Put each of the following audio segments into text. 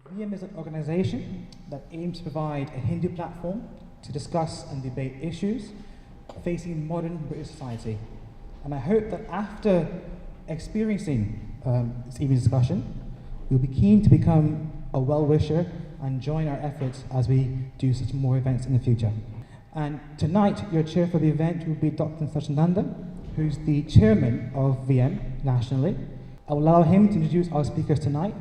veganism is an organization that aims to provide a Hindu platform to discuss and debate issues facing modern British society. And I hope that after experiencing this evening's discussion, you'll be keen to become a well-wisher and join our efforts as we do such more events in the future. And tonight, your chair for the event will be Dr. Sachinanda, who's the chairman of VM nationally. I will allow him to introduce our speakers tonight.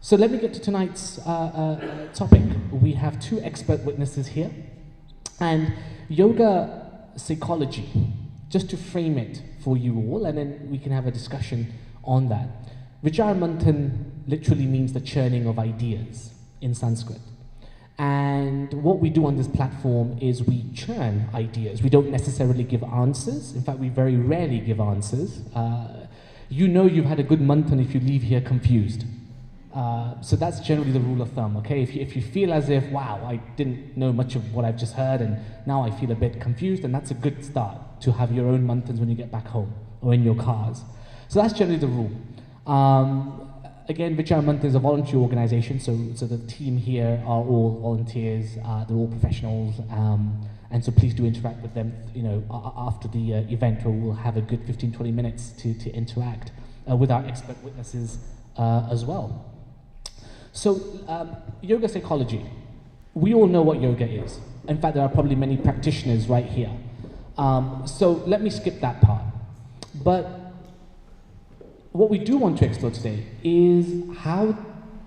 So let me get to tonight's topic. We have two expert witnesses here. And yoga psychology, just to frame it for you all, and then we can have a discussion on that. Vijayamanthan literally means the churning of ideas in Sanskrit. And what we do on this platform is we churn ideas. We don't necessarily give answers. In fact, we very rarely give answers. You know you've had a good manthan if you leave here confused. So that's generally the rule of thumb, okay? If you feel as if, wow, I didn't know much of what I've just heard and now I feel a bit confused, then that's a good start to have your own manthans when you get back home or in your cars. So that's generally the rule. Again, Vijayamanthan is a voluntary organization, so the team here are all volunteers, they're all professionals, and so please do interact with them, you know, after the event, where we'll have a good 15-20 minutes to interact with our expert witnesses as well. So, yoga psychology. We all know what yoga is. In fact, there are probably many practitioners right here. So let me skip that part. But what we do want to explore today is how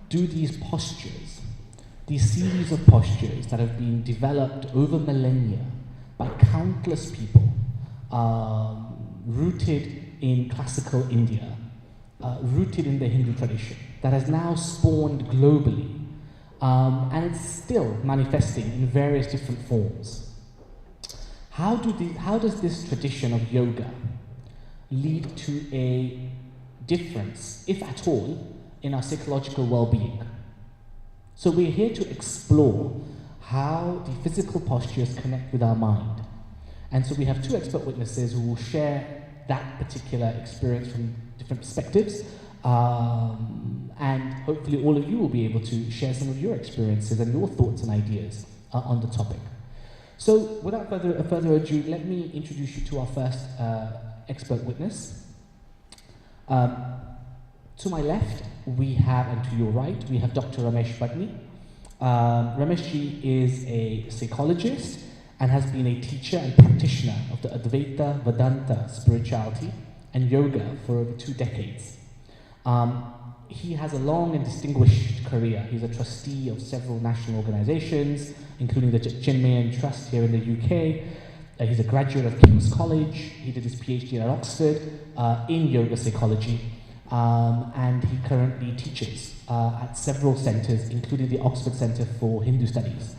do these postures, these series of postures that have been developed over millennia by countless people, rooted in classical India, rooted in the Hindu tradition, that has now spawned globally, and it's still manifesting in various different forms. How does this tradition of yoga lead to a difference, if at all, in our psychological well-being? So we're here to explore how the physical postures connect with our mind. And so we have two expert witnesses who will share that particular experience from different perspectives, and hopefully all of you will be able to share some of your experiences and your thoughts and ideas on the topic. So without further ado, let me introduce you to our first expert witness. To my left, we have, and to your right, we have Dr. Ramesh Vadni. Rameshji is a psychologist and has been a teacher and practitioner of the Advaita Vedanta spirituality and yoga for over 2 decades. He has a long and distinguished career. He's a trustee of several national organizations, including the Chinmayan Trust here in the UK. He's a graduate of King's College. He did his PhD at Oxford in yoga psychology, and he currently teaches at several centres, including the Oxford Centre for Hindu Studies.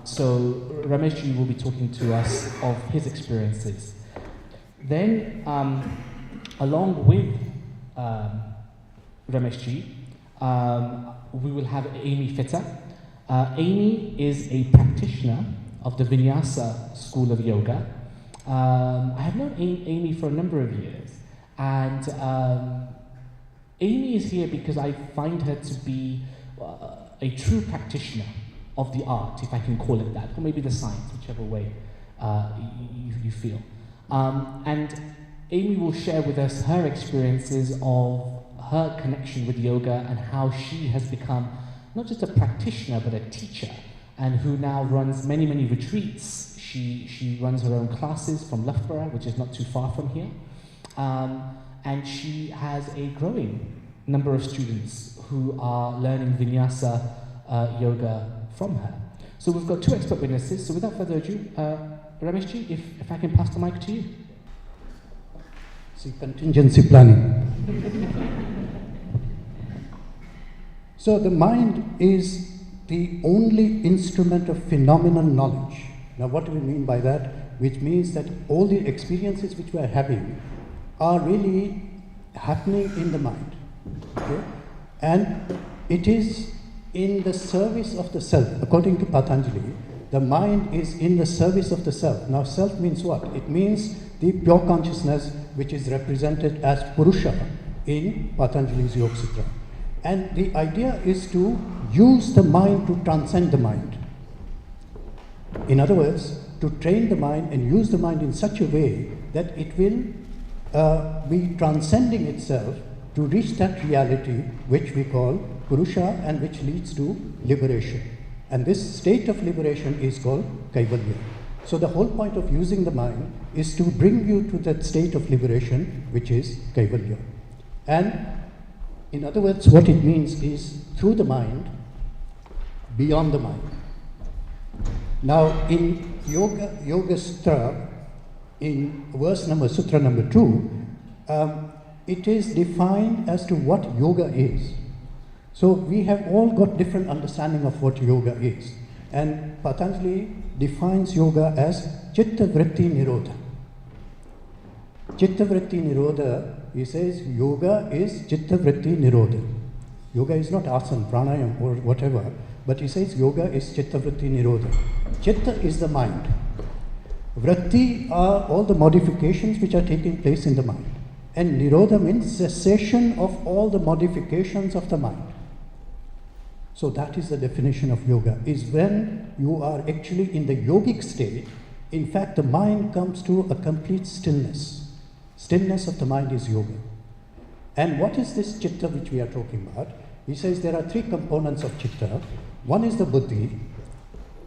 So Rameshji will be talking to us of his experiences. Then, along with Rameshji, we will have Amy Fitter. Amy is a practitioner of the Vinyasa school of yoga. I have known Amy for a number of years, and Amy is here because I find her to be a true practitioner of the art, if I can call it that, or maybe the science, whichever way you feel. And Amy will share with us her experiences of her connection with yoga and how she has become not just a practitioner but a teacher, and who now runs many retreats. She runs her own classes from Loughborough, which is not too far from here, and she has a growing number of students who are learning Vinyasa yoga from her. So we've got two expert witnesses, so without further ado, Rameshji, if I can pass the mic to you. See, contingency planning. So the mind is the only instrument of phenomenal knowledge. Now what do we mean by that? Which means that all the experiences which we are having are really happening in the mind. Okay? And it is in the service of the self. According to Patanjali, the mind is in the service of the self. Now self means what? It means the pure consciousness which is represented as Purusha in Patanjali's Yoga Sutra. And the idea is to use the mind to transcend the mind. In other words, to train the mind and use the mind in such a way that it will be transcending itself to reach that reality which we call Purusha and which leads to liberation. And this state of liberation is called Kaivalya. So the whole point of using the mind is to bring you to that state of liberation which is Kaivalya. And in other words, what it means is through the mind, beyond the mind. Now in Yoga Sutra, in Sutra number 2, it is defined as to what yoga is. So we have all got different understanding of what yoga is. And Patanjali defines yoga as Chitta Vritti Nirodha. Chitta Vritti Nirodha, he says yoga is Chitta Vritti Nirodha. Yoga is not asana, pranayam or whatever, but he says yoga is Chitta Vritti Nirodha. Chitta is the mind. Vritti are all the modifications which are taking place in the mind. And Nirodha means cessation of all the modifications of the mind. So that is the definition of yoga, is when you are actually in the yogic state, in fact the mind comes to a complete stillness. Stillness of the mind is yoga. And what is this chitta which we are talking about? He says there are 3 components of chitta. One is the buddhi,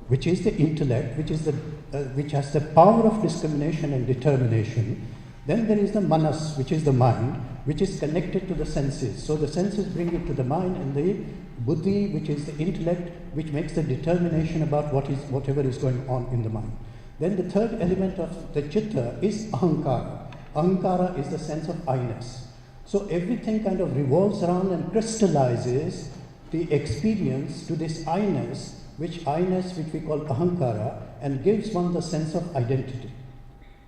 which is the intellect, which has the power of discrimination and determination. Then there is the manas, which is the mind, which is connected to the senses. So the senses bring it to the mind, and the buddhi, which is the intellect, which makes the determination about whatever is going on in the mind. Then the third element of the chitta is ahankara. Ahankara is the sense of I-ness. So everything kind of revolves around and crystallizes the experience to this I-ness, which we call ahankara, and gives one the sense of identity.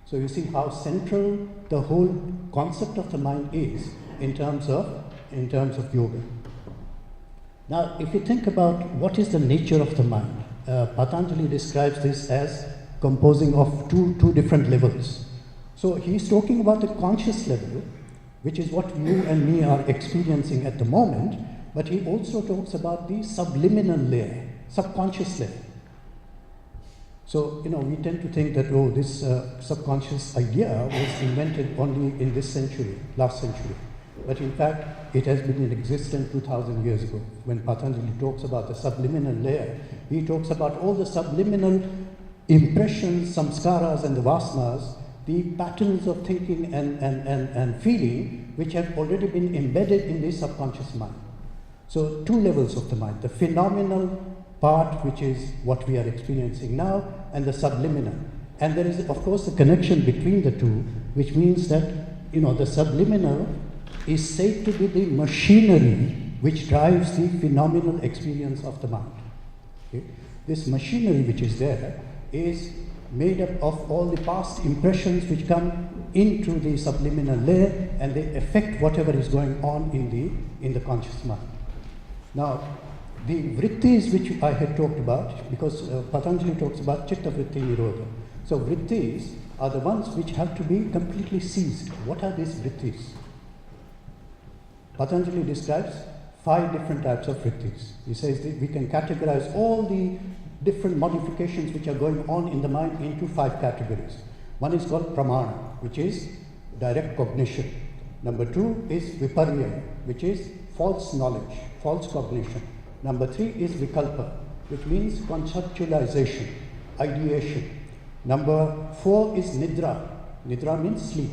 So you see how central the whole concept of the mind is in terms of yoga. Now, if you think about what is the nature of the mind, Patanjali describes this as composing of two different levels. So he's talking about the conscious level, which is what you and me are experiencing at the moment, but he also talks about the subliminal layer, subconscious level. So, we tend to think that, this subconscious idea was invented only in this century, last century. But in fact, it has been in existence 2000 years ago. When Patanjali talks about the subliminal layer, he talks about all the subliminal impressions, samskaras and the vasanas, the patterns of thinking and feeling, which have already been embedded in the subconscious mind. So 2 levels of the mind, the phenomenal part, which is what we are experiencing now, and the subliminal. And there is, of course, the connection between the two, which means that, the subliminal is said to be the machinery which drives the phenomenal experience of the mind. Okay? This machinery which is there is made up of all the past impressions which come into the subliminal layer, and they affect whatever is going on in the conscious mind. Now, the vrittis which I had talked about, because Patanjali talks about chitta vritti nirodha. So vrittis are the ones which have to be completely seized. What are these vrittis? Patanjali describes 5 different types of vrittis. He says that we can categorize all the different modifications which are going on in the mind into 5 categories. One is called pramana, which is direct cognition. Number 2 is viparya, which is false knowledge, false cognition. Number 3 is vikalpa, which means conceptualization, ideation. Number 4 is nidra. Nidra means sleep.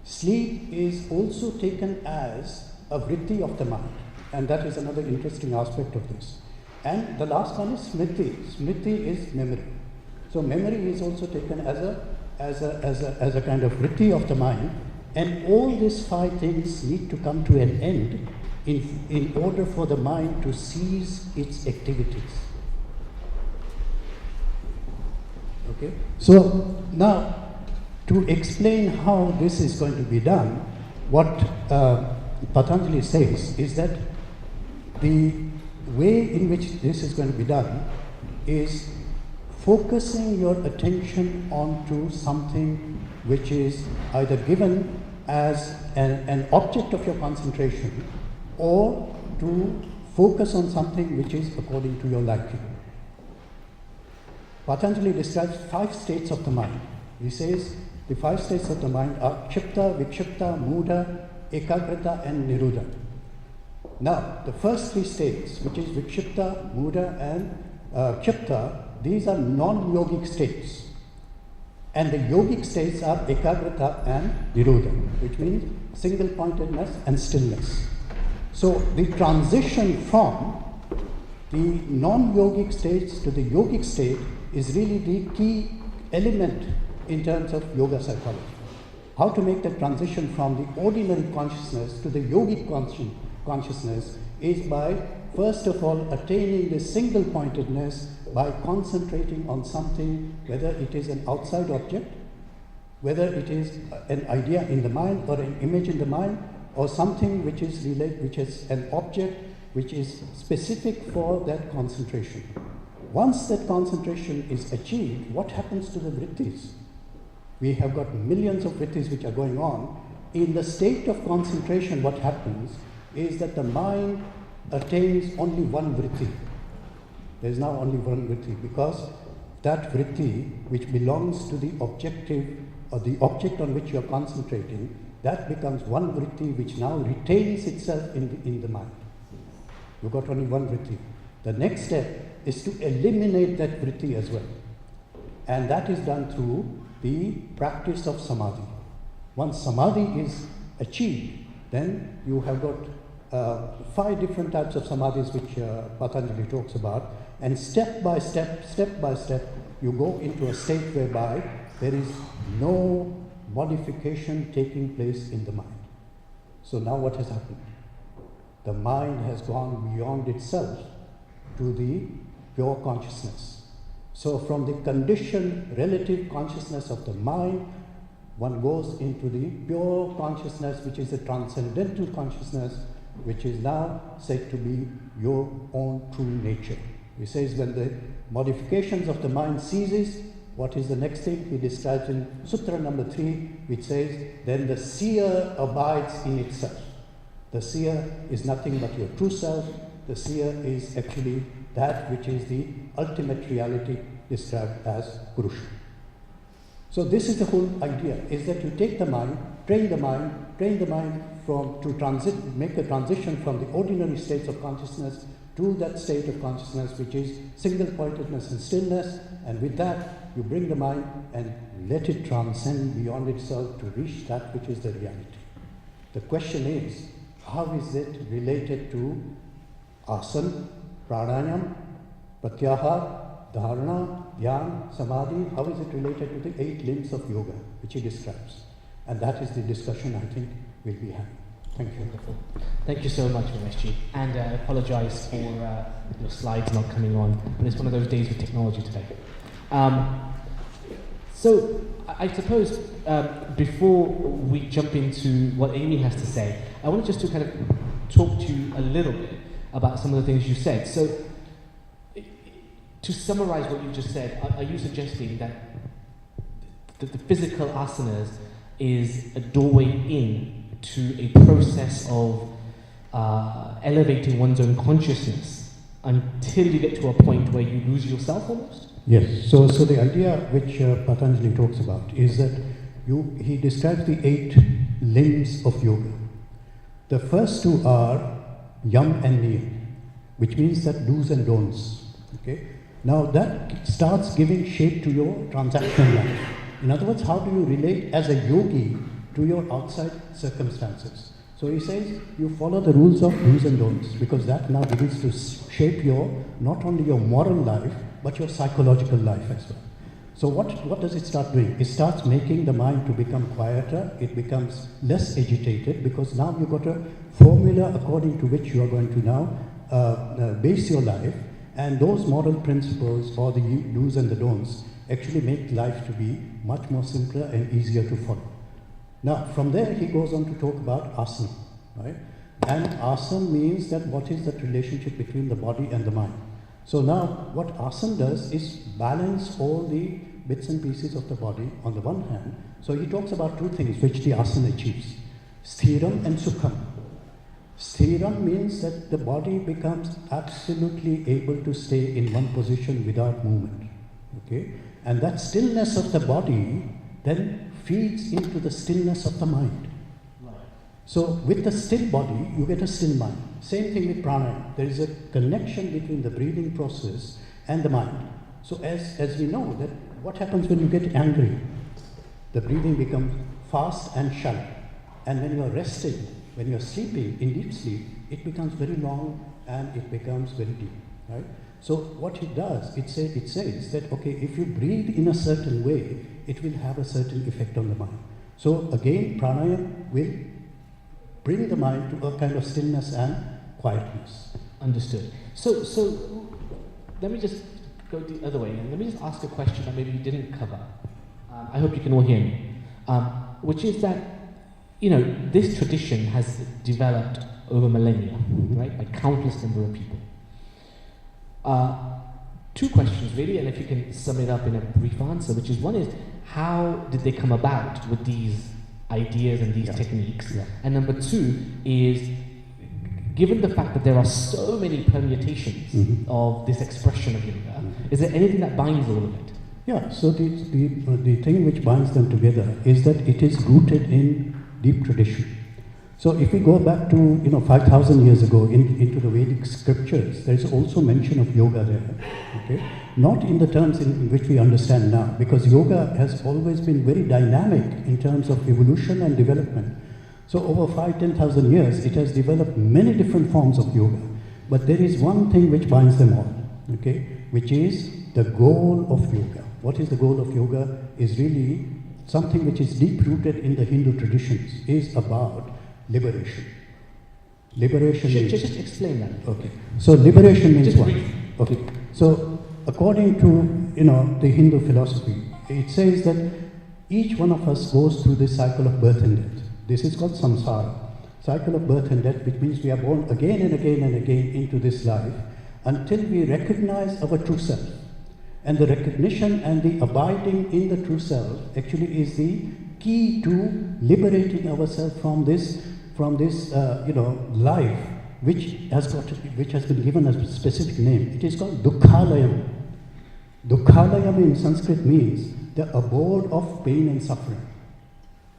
Sleep is also taken as a vritti of the mind, and that is another interesting aspect of this. And the last one is smriti. Smriti is memory. So memory is also taken as a kind of vritti of the mind, and all these 5 things need to come to an end in order for the mind to cease its activities. Okay? So now, to explain how this is going to be done, what Patanjali says is that the way in which this is going to be done is focusing your attention onto something which is either given as an object of your concentration, or to focus on something which is according to your liking. Patanjali describes 5 states of the mind. He says the 5 states of the mind are kshipta, vikshipta, mudha, ekagrata and nirodha. Now, the first 3 states, which is vikshipta, mudha and kshipta, these are non-yogic states. And the yogic states are ekagrata and nirodha, which means single-pointedness and stillness. So the transition from the non-yogic states to the yogic state is really the key element in terms of yoga psychology. How to make the transition from the ordinary consciousness to the yogic consciousness is by, first of all, attaining the single-pointedness by concentrating on something, whether it is an outside object, whether it is an idea in the mind or an image in the mind, or something which is an object which is specific for that concentration. Once that concentration is achieved, what happens to the vrittis? We have got millions of vrittis which are going on. In the state of concentration, what happens is that the mind attains only one vritti. There is now only one vritti, because that vritti which belongs to the objective or the object on which you are concentrating, that becomes one vritti which now retains itself in the mind. You've got only one vritti. The next step is to eliminate that vritti as well. And that is done through the practice of samadhi. Once samadhi is achieved, then you have got 5 different types of samadhis which Patanjali talks about, and step by step, you go into a state whereby there is no modification taking place in the mind. So now what has happened? The mind has gone beyond itself to the pure consciousness. So from the conditioned relative consciousness of the mind, one goes into the pure consciousness, which is the transcendental consciousness, which is now said to be your own true nature. He says when the modifications of the mind ceases, what is the next thing? He describes in Sutra number 3, which says, then the seer abides in itself. The seer is nothing but your true self. The seer is actually that which is the ultimate reality described as Purusha. So this is the whole idea, is that you take the mind, train the mind make a transition from the ordinary states of consciousness to that state of consciousness which is single-pointedness and stillness, and with that you bring the mind and let it transcend beyond itself to reach that which is the reality. The question is, how is it related to asana, pranayam, pratyahar, dharana, dhyan, samadhi? How is it related to the 8 limbs of yoga which he describes? And that is the discussion I think we'll be having. Thank you. Wonderful. Thank you so much, Rameshji. And I apologize for your slides not coming on, but it's one of those days with technology today. So I suppose before we jump into what Amy has to say, I want just to kind of talk to you a little bit about some of the things you said. So to summarize what you just said, are you suggesting that the physical asanas is a doorway in to a process of elevating one's own consciousness until you get to a point where you lose yourself almost? Yes. So the idea which Patanjali talks about is that he describes the 8 limbs of yoga. The first 2 are yam and niyam, which means that do's and don'ts. Okay. Now that starts giving shape to your transactional life. In other words, how do you relate as a yogi to your outside circumstances? So he says you follow the rules of do's and don'ts, because that now begins to shape not only your moral life, but your psychological life as well. So what does it start doing? It starts making the mind to become quieter, it becomes less agitated, because now you've got a formula according to which you are going to now base your life, and those moral principles or the do's and the don'ts actually make life to be much more simpler and easier to follow. Now, from there he goes on to talk about asana, right? And asana means that what is that relationship between the body and the mind. So now, what asana does is balance all the bits and pieces of the body on the one hand. So he talks about 2 things which the asana achieves: sthiram and sukham. Sthiram means that the body becomes absolutely able to stay in one position without movement. Okay? And that stillness of the body then feeds into the stillness of the mind. So with the still body, you get a still mind. Same thing with pranayama. There is a connection between the breathing process and the mind. So as we know, that what happens when you get angry? The breathing becomes fast and shallow. And when you are resting, when you are sleeping in deep sleep, it becomes very long and it becomes very deep. Right? So what it does, it says that, okay, if you breathe in a certain way, it will have a certain effect on the mind. So again, pranayama will bring the mind to a kind of stillness and quietness. Understood. So let me just go the other way, and let me just ask a question that maybe you didn't cover. I hope you can all hear me. Which is that, this tradition has developed over millennia, right, by countless number of people. Two questions really, and if you can sum it up in a brief answer, which is one is, how did they come about with these ideas and these techniques? Yeah. And number two is, given the fact that there are so many permutations of this expression of yoga, is there anything that binds all of it? Yeah, so the thing which binds them together is that it is rooted in deep tradition. So if we go back to 5,000 years ago into the Vedic scriptures, there is also mention of yoga there. Okay, not in the terms in which we understand now, because yoga has always been very dynamic in terms of evolution and development. So over 5,000-10,000 years, it has developed many different forms of yoga. But there is one thing which binds them all, okay, which is the goal of yoga. What is the goal of yoga is really something which is deep-rooted in the Hindu traditions, is about liberation. Liberation means... Just explain that. Okay. So liberation means just what? brief. Okay. So according to the Hindu philosophy, it says that each one of us goes through this cycle of birth and death. This is called samsara. Cycle of birth and death, which means we are born again and again and again into this life until we recognize our true self. And the recognition and the abiding in the true self actually is the key to liberating ourselves from this life which has been given a specific name. It is called dukkhalayam. Dukkhalayam in Sanskrit means the abode of pain and suffering.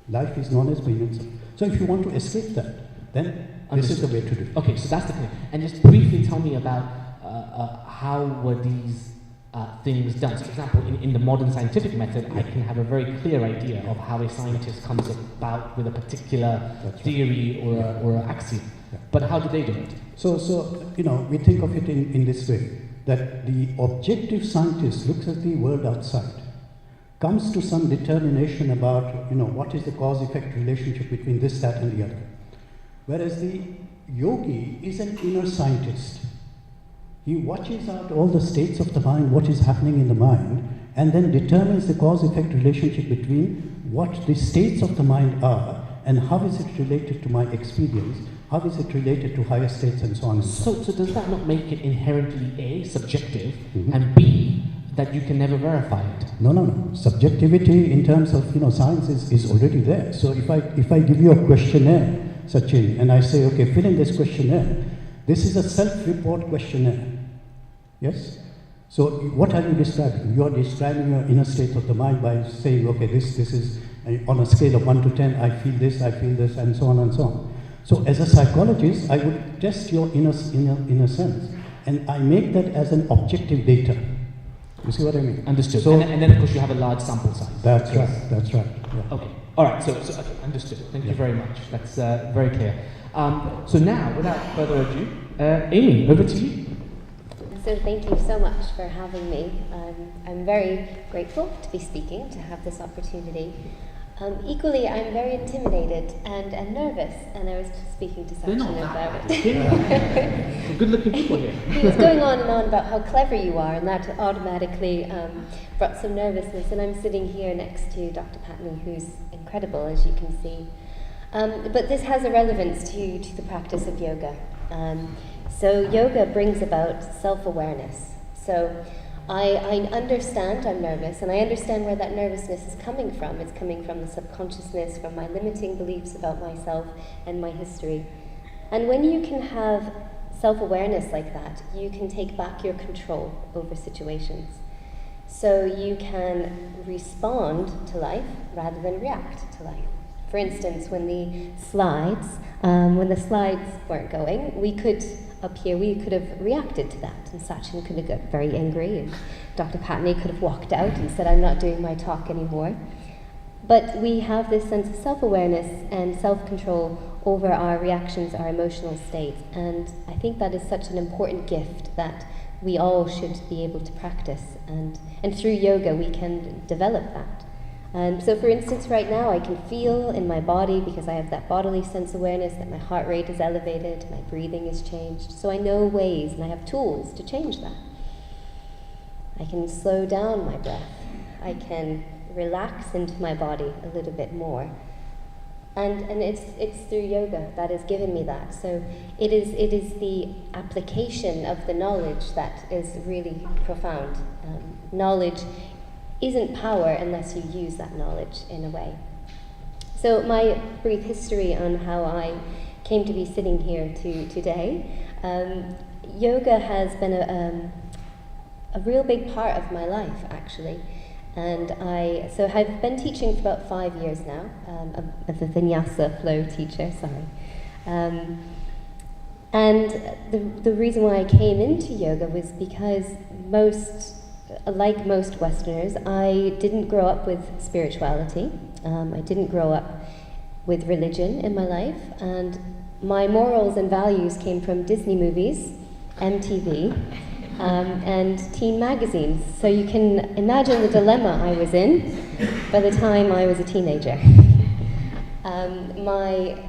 Life is known as pain and suffering. So if you want to escape that, then this is the way to do it. Okay, so that's the thing. And just briefly tell me about how were these things done. So for example, in the modern scientific method, I can have a very clear idea of how a scientist comes about with a particular theory or an axiom. Yeah. But how do they do it? So we think of it in this way, that the objective scientist looks at the world outside, comes to some determination about what is the cause-effect relationship between this, that and the other. Whereas the yogi is an inner scientist. He watches out all the states of the mind, what is happening in the mind, and then determines the cause-effect relationship between what the states of the mind are and how is it related to my experience, how is it related to higher states and so on and so on. So does that not make it inherently A, subjective, and B, that you can never verify it? No. Subjectivity in terms of science is already there. So if I give you a questionnaire, Sachin, and I say, okay, fill in this questionnaire, this is a self-report questionnaire. Yes? So what are you describing? You are describing your inner state of the mind by saying, okay, this is on a scale of 1 to 10, I feel this, and so on and so on. So as a psychologist, I would test your inner sense, and I make that as an objective data. You see what I mean? Understood. So, and then of course you have a large sample size. That's right. Yeah. Okay. All right. So okay, understood. Thank you very much. That's very clear. So now, without further ado, Amy, over to you. So thank you so much for having me. I'm very grateful to be speaking, to have this opportunity. Equally, I'm very intimidated and nervous, and I was just speaking to Sachin about it. Some good-looking people here. He was going on and on about how clever you are, and that automatically brought some nervousness. And I'm sitting here next to Dr. Patney, who's incredible, as you can see. But this has a relevance to the practice of yoga. So yoga brings about self-awareness. So I understand I'm nervous, and I understand where that nervousness is coming from. It's coming from the subconsciousness, from my limiting beliefs about myself and my history. And when you can have self-awareness like that, you can take back your control over situations. So you can respond to life rather than react to life. For instance, when the slides weren't going, we could have reacted to that, and Sachin could have got very angry, and Dr. Patney could have walked out and said, I'm not doing my talk anymore. But we have this sense of self-awareness and self-control over our reactions, our emotional state, and I think that is such an important gift that we all should be able to practice, and through yoga we can develop that. So for instance, right now I can feel in my body, because I have that bodily sense awareness, that my heart rate is elevated, my breathing is changed. So I know ways and I have tools to change that. I can slow down my breath. I can relax into my body a little bit more. And it's through yoga that has given me that. So it is the application of the knowledge that is really profound. Knowledge isn't power unless you use that knowledge in a way. So my brief history on how I came to be sitting here today. Yoga has been a real big part of my life, actually. And I've been teaching for about 5 years now, as a vinyasa flow teacher, sorry. And the reason why I came into yoga was because like most Westerners, I didn't grow up with spirituality. I didn't grow up with religion in my life, and my morals and values came from Disney movies, MTV, and teen magazines. So you can imagine the dilemma I was in by the time I was a teenager. My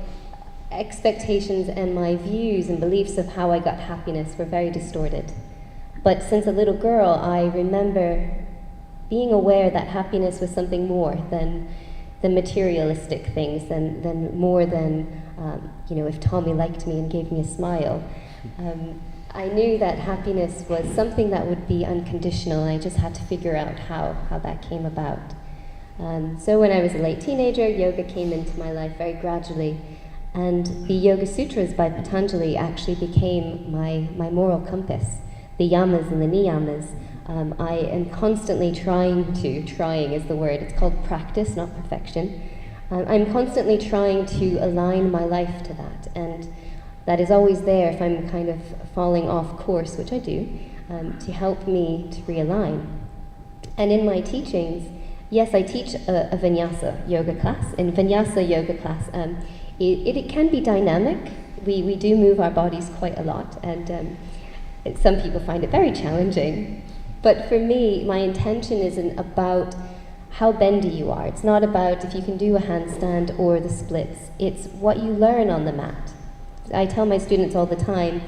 expectations and my views and beliefs of how I got happiness were very distorted. But since a little girl, I remember being aware that happiness was something more than the materialistic things, than more than, if Tommy liked me and gave me a smile. I knew that happiness was something that would be unconditional, and I just had to figure out how that came about. So when I was a late teenager, yoga came into my life very gradually, and the Yoga Sutras by Patanjali actually became my moral compass. The yamas and the niyamas. I am constantly trying is the word, it's called practice, not perfection. I'm constantly trying to align my life to that, and that is always there if I'm kind of falling off course, which I do, to help me to realign. And in my teachings, yes, I teach a vinyasa yoga class. In vinyasa yoga class, it can be dynamic. We do move our bodies quite a lot, and some people find it very challenging. But for me, my intention isn't about how bendy you are. It's not about if you can do a handstand or the splits. It's what you learn on the mat. I tell my students all the time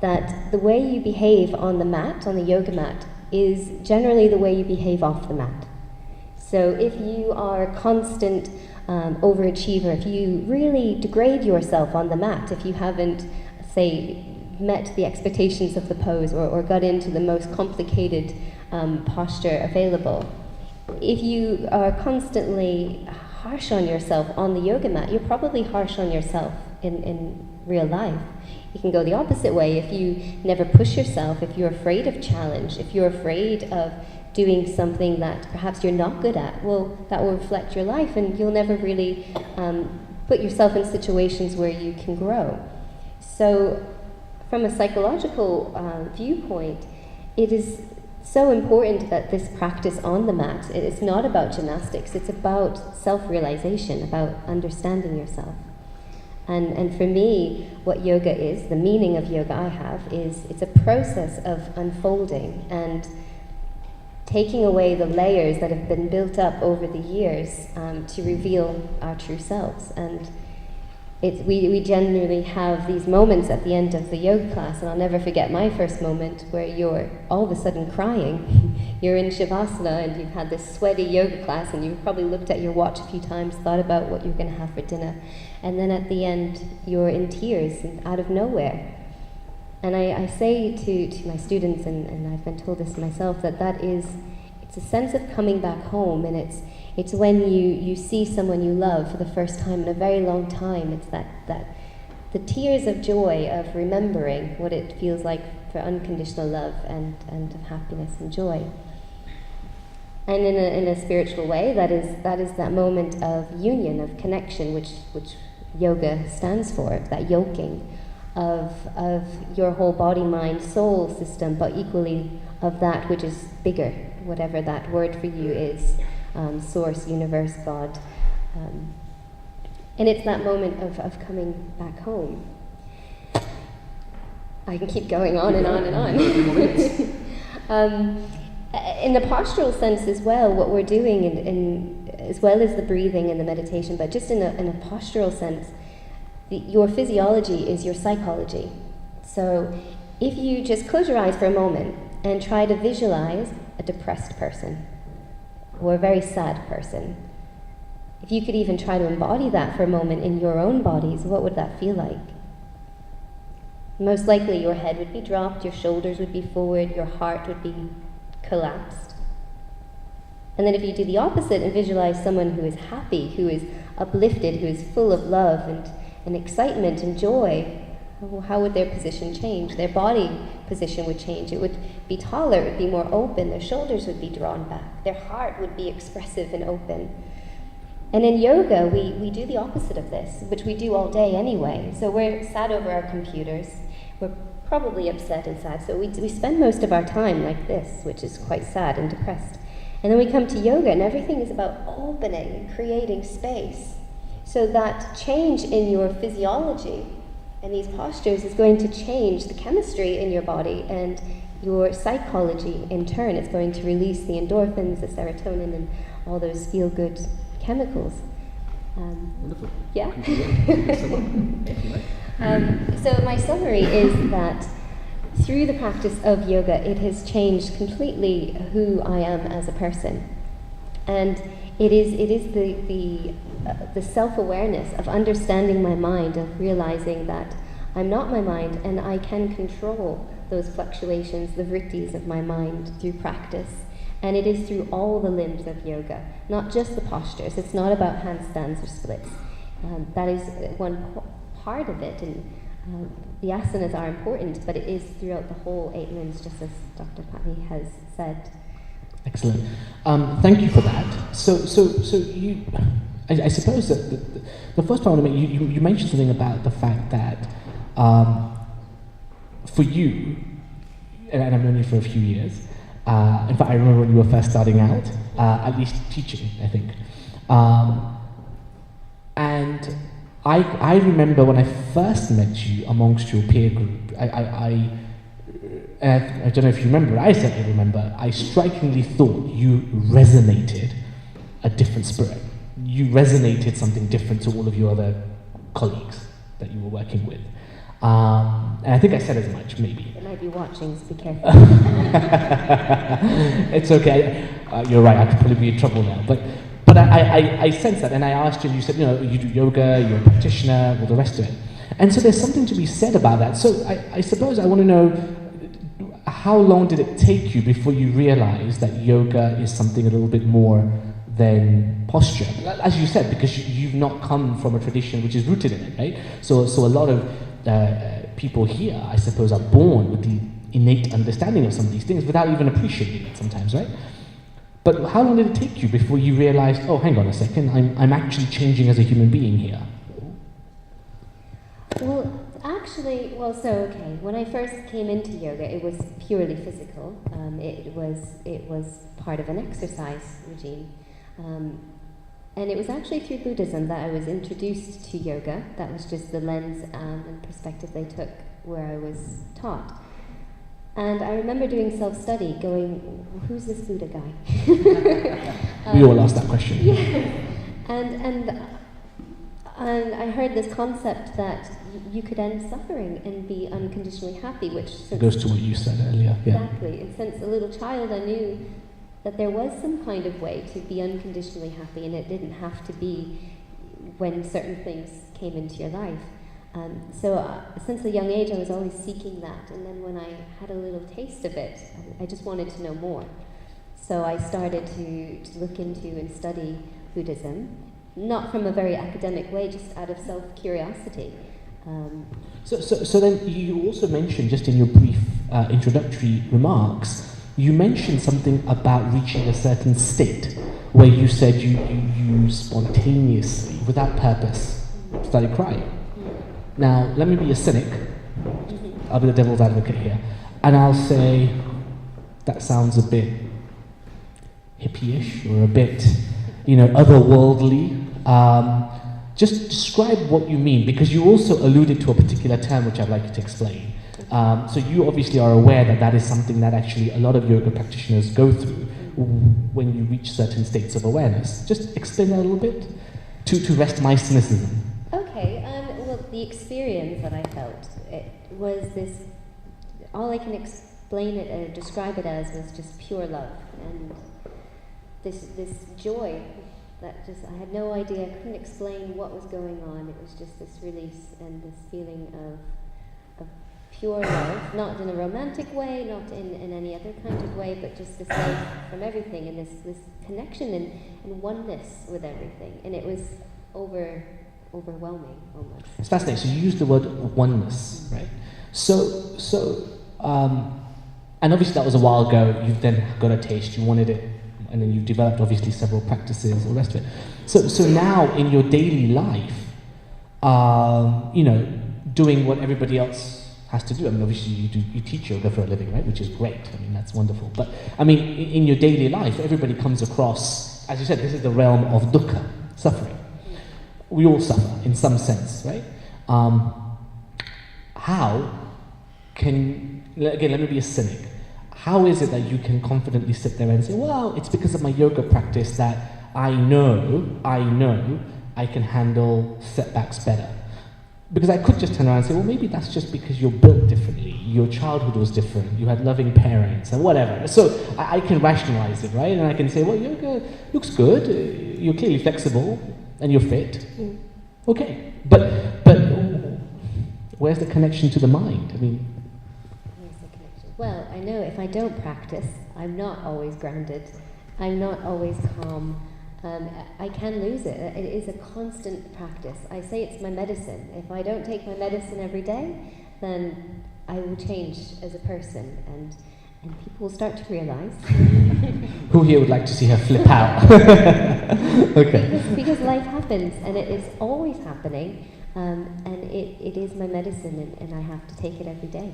that the way you behave on the mat, on the yoga mat, is generally the way you behave off the mat. So if you are a constant overachiever, if you really degrade yourself on the mat, if you haven't, say, met the expectations of the pose or got into the most complicated posture available, if you are constantly harsh on yourself on the yoga mat, you're probably harsh on yourself in real life. You can go the opposite way. If you never push yourself, if you're afraid of challenge, if you're afraid of doing something that perhaps you're not good at, well, that will reflect your life, and you'll never really put yourself in situations where you can grow. So from a psychological viewpoint, it is so important that this practice on the mat, it's not about gymnastics, it's about self-realization, about understanding yourself. And for me, what yoga is, the meaning of yoga I have, is it's a process of unfolding and taking away the layers that have been built up over the years to reveal our true selves. And we generally have these moments at the end of the yoga class, and I'll never forget my first moment where you're all of a sudden crying. You're in Shavasana and you've had this sweaty yoga class, and you've probably looked at your watch a few times, thought about what you're going to have for dinner, and then at the end you're in tears and out of nowhere. And I say to my students, and I've been told this myself, it's a sense of coming back home, and it's when you see someone you love for the first time in a very long time. It's that the tears of joy of remembering what it feels like for unconditional love and of happiness and joy. And in a spiritual way, that is that moment of union, of connection, which yoga stands for, that yoking of your whole body, mind, soul system, but equally of that which is bigger, whatever that word for you is, source, universe, God. And it's that moment of coming back home. I can keep going on and on and on. In the postural sense as well, what we're doing, as well as the breathing and the meditation, but just in a postural sense, your physiology is your psychology. So if you just close your eyes for a moment and try to visualize a depressed person or a very sad person, if you could even try to embody that for a moment in your own bodies, what would that feel like? Most likely your head would be dropped, your shoulders would be forward, your heart would be collapsed. And then if you do the opposite and visualize someone who is happy, who is uplifted, who is full of love and excitement and joy, how would their position change? Their body position would change. It would be taller, it would be more open, their shoulders would be drawn back, their heart would be expressive and open. And in yoga, we do the opposite of this, which we do all day anyway. So we're sat over our computers, we're probably upset and sad, so we spend most of our time like this, which is quite sad and depressed. And then we come to yoga, and everything is about opening and creating space. So that change in your physiology and these postures is going to change the chemistry in your body, and your psychology in turn is going to release the endorphins, the serotonin, and all those feel-good chemicals. Wonderful. Yeah. So my summary is that through the practice of yoga, it has changed completely who I am as a person, and it is the self-awareness of understanding my mind, of realizing that I'm not my mind, and I can control those fluctuations, the vrittis of my mind through practice. And it is through all the limbs of yoga, not just the postures. It's not about handstands or splits. That is one part of it, and the asanas are important, but it is throughout the whole 8 limbs, just as Dr. Patni has said. Excellent. Thank you for that. So you, I suppose that the first point I want to make, you mentioned something about the fact that for you, and I've known you for a few years. In fact, I remember when you were first starting out, at least teaching, I think. And I remember when I first met you amongst your peer group, I don't know if you remember, I certainly remember, I strikingly thought you resonated a different spirit. You resonated something different to all of your other colleagues that you were working with. And I think I said as much, maybe. They might be watching, so be careful. It's okay. You're right, I could probably be in trouble now. But I sense that, and I asked you, and you said, you do yoga, you're a practitioner, all the rest of it. And so there's something to be said about that. So I suppose I want to know, how long did it take you before you realized that yoga is something a little bit more than posture? As you said, because you've not come from a tradition which is rooted in it, right? So a lot of people here, I suppose, are born with the innate understanding of some of these things without even appreciating it sometimes, right? But how long did it take you before you realized, oh, hang on a second, I'm actually changing as a human being here? Well, actually, okay. When I first came into yoga, it was purely physical. It was part of an exercise regime. And it was actually through Buddhism that I was introduced to yoga. That was just the lens and perspective they took where I was taught. And I remember doing self-study, going, who's this Buddha guy? We all asked that question. Yeah. And I heard this concept that you could end suffering and be unconditionally happy, which... It goes to what you said earlier. Yeah. Exactly. And since a little child, I knew that there was some kind of way to be unconditionally happy, and it didn't have to be when certain things came into your life. So since a young age, I was always seeking that, and then when I had a little taste of it, I just wanted to know more. So I started to look into and study Buddhism, not from a very academic way, just out of self-curiosity. So then you also mentioned, just in your brief introductory remarks, you mentioned something about reaching a certain state where you said you spontaneously, without purpose, started crying. Now, let me be a cynic. I'll be the devil's advocate here. And I'll say, that sounds a bit hippie-ish or a bit, otherworldly. Just describe what you mean, because you also alluded to a particular term which I'd like you to explain. So you obviously are aware that that is something that actually a lot of yoga practitioners go through when you reach certain states of awareness. Just explain that a little bit to rest my cynicism. Okay, well, the experience that I felt, it was this, all I can explain it or describe it as was just pure love, and this joy that just, I had no idea, I couldn't explain what was going on. It was just this release and this feeling of pure love, not in a romantic way, not in any other kind of way, but just this love from everything, and this connection and oneness with everything. And it was overwhelming almost. It's fascinating. So you used the word oneness, right? So and obviously that was a while ago. You've then got a taste, you wanted it, and then you've developed obviously several practices, all the rest of it. So now in your daily life, doing what everybody else has to do. I mean, obviously you teach yoga for a living, right? Which is great. I mean, that's wonderful. But I mean, in your daily life, everybody comes across, as you said, this is the realm of dukkha, suffering. We all suffer in some sense, right? How can, again, let me be a cynic. How is it that you can confidently sit there and say, well, it's because of my yoga practice that I know I can handle setbacks better? Because I could just turn around and say, well, maybe that's just because you're built differently. Your childhood was different. You had loving parents and whatever. So I can rationalize it, right? And I can say, well, yoga looks good. You're clearly flexible and you're fit. Okay. But where's the connection to the mind? I mean, where's the connection? Well, I know if I don't practice, I'm not always grounded. I'm not always calm. I can lose it. It is a constant practice. I say it's my medicine. If I don't take my medicine every day, then I will change as a person, and people will start to realize. Who here would like to see her flip out? Okay. Because life happens, and it is always happening, and it is my medicine, and I have to take it every day.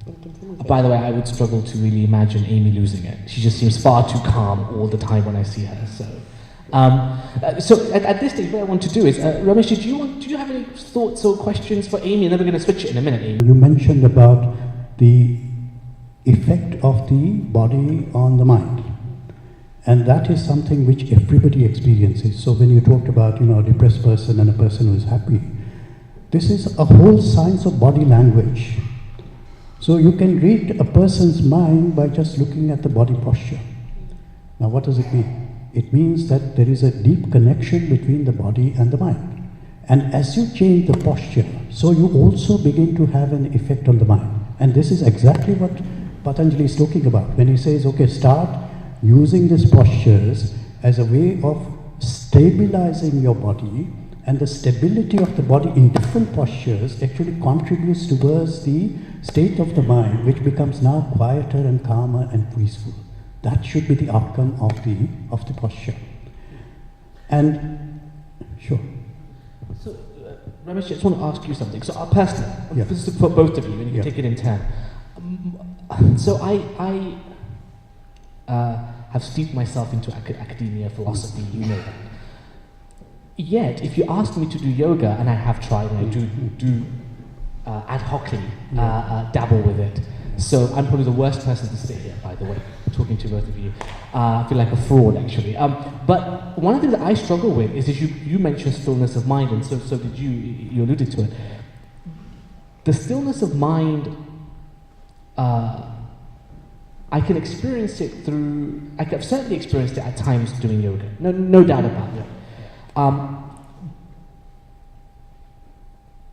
And continue. By the way, I would struggle to really imagine Amy losing it. She just seems far too calm all the time when I see her. So, at this stage, what I want to do is, Ramesh, do you have any thoughts or questions for Amy? And then we're going to switch it in a minute, Amy. You mentioned about the effect of the body on the mind, and that is something which everybody experiences. So when you talked about, a depressed person and a person who is happy, this is a whole science of body language. So you can read a person's mind by just looking at the body posture. Now what does it mean? It means that there is a deep connection between the body and the mind. And as you change the posture, so you also begin to have an effect on the mind. And this is exactly what Patanjali is talking about when he says, okay, start using these postures as a way of stabilizing your body, and the stability of the body in different postures actually contributes towards the state of the mind, which becomes now quieter and calmer and peaceful. That should be the outcome of the posture. And sure. So, Ramesh, I just want to ask you something. So, personally, Yeah. this is for both of you, and you can Yeah. take it in turn. So, I have steeped myself into academia, philosophy, you know that. Yet, if you ask me to do yoga, and I have tried, and I do ad hocly dabble with it. So I'm probably the worst person to sit here, by the way, talking to both of you. I feel like a fraud, actually. But one of the things that I struggle with is you mentioned stillness of mind, and so did you. You alluded to it. The stillness of mind, I can experience it through. I've certainly experienced it at times doing yoga. No doubt about it.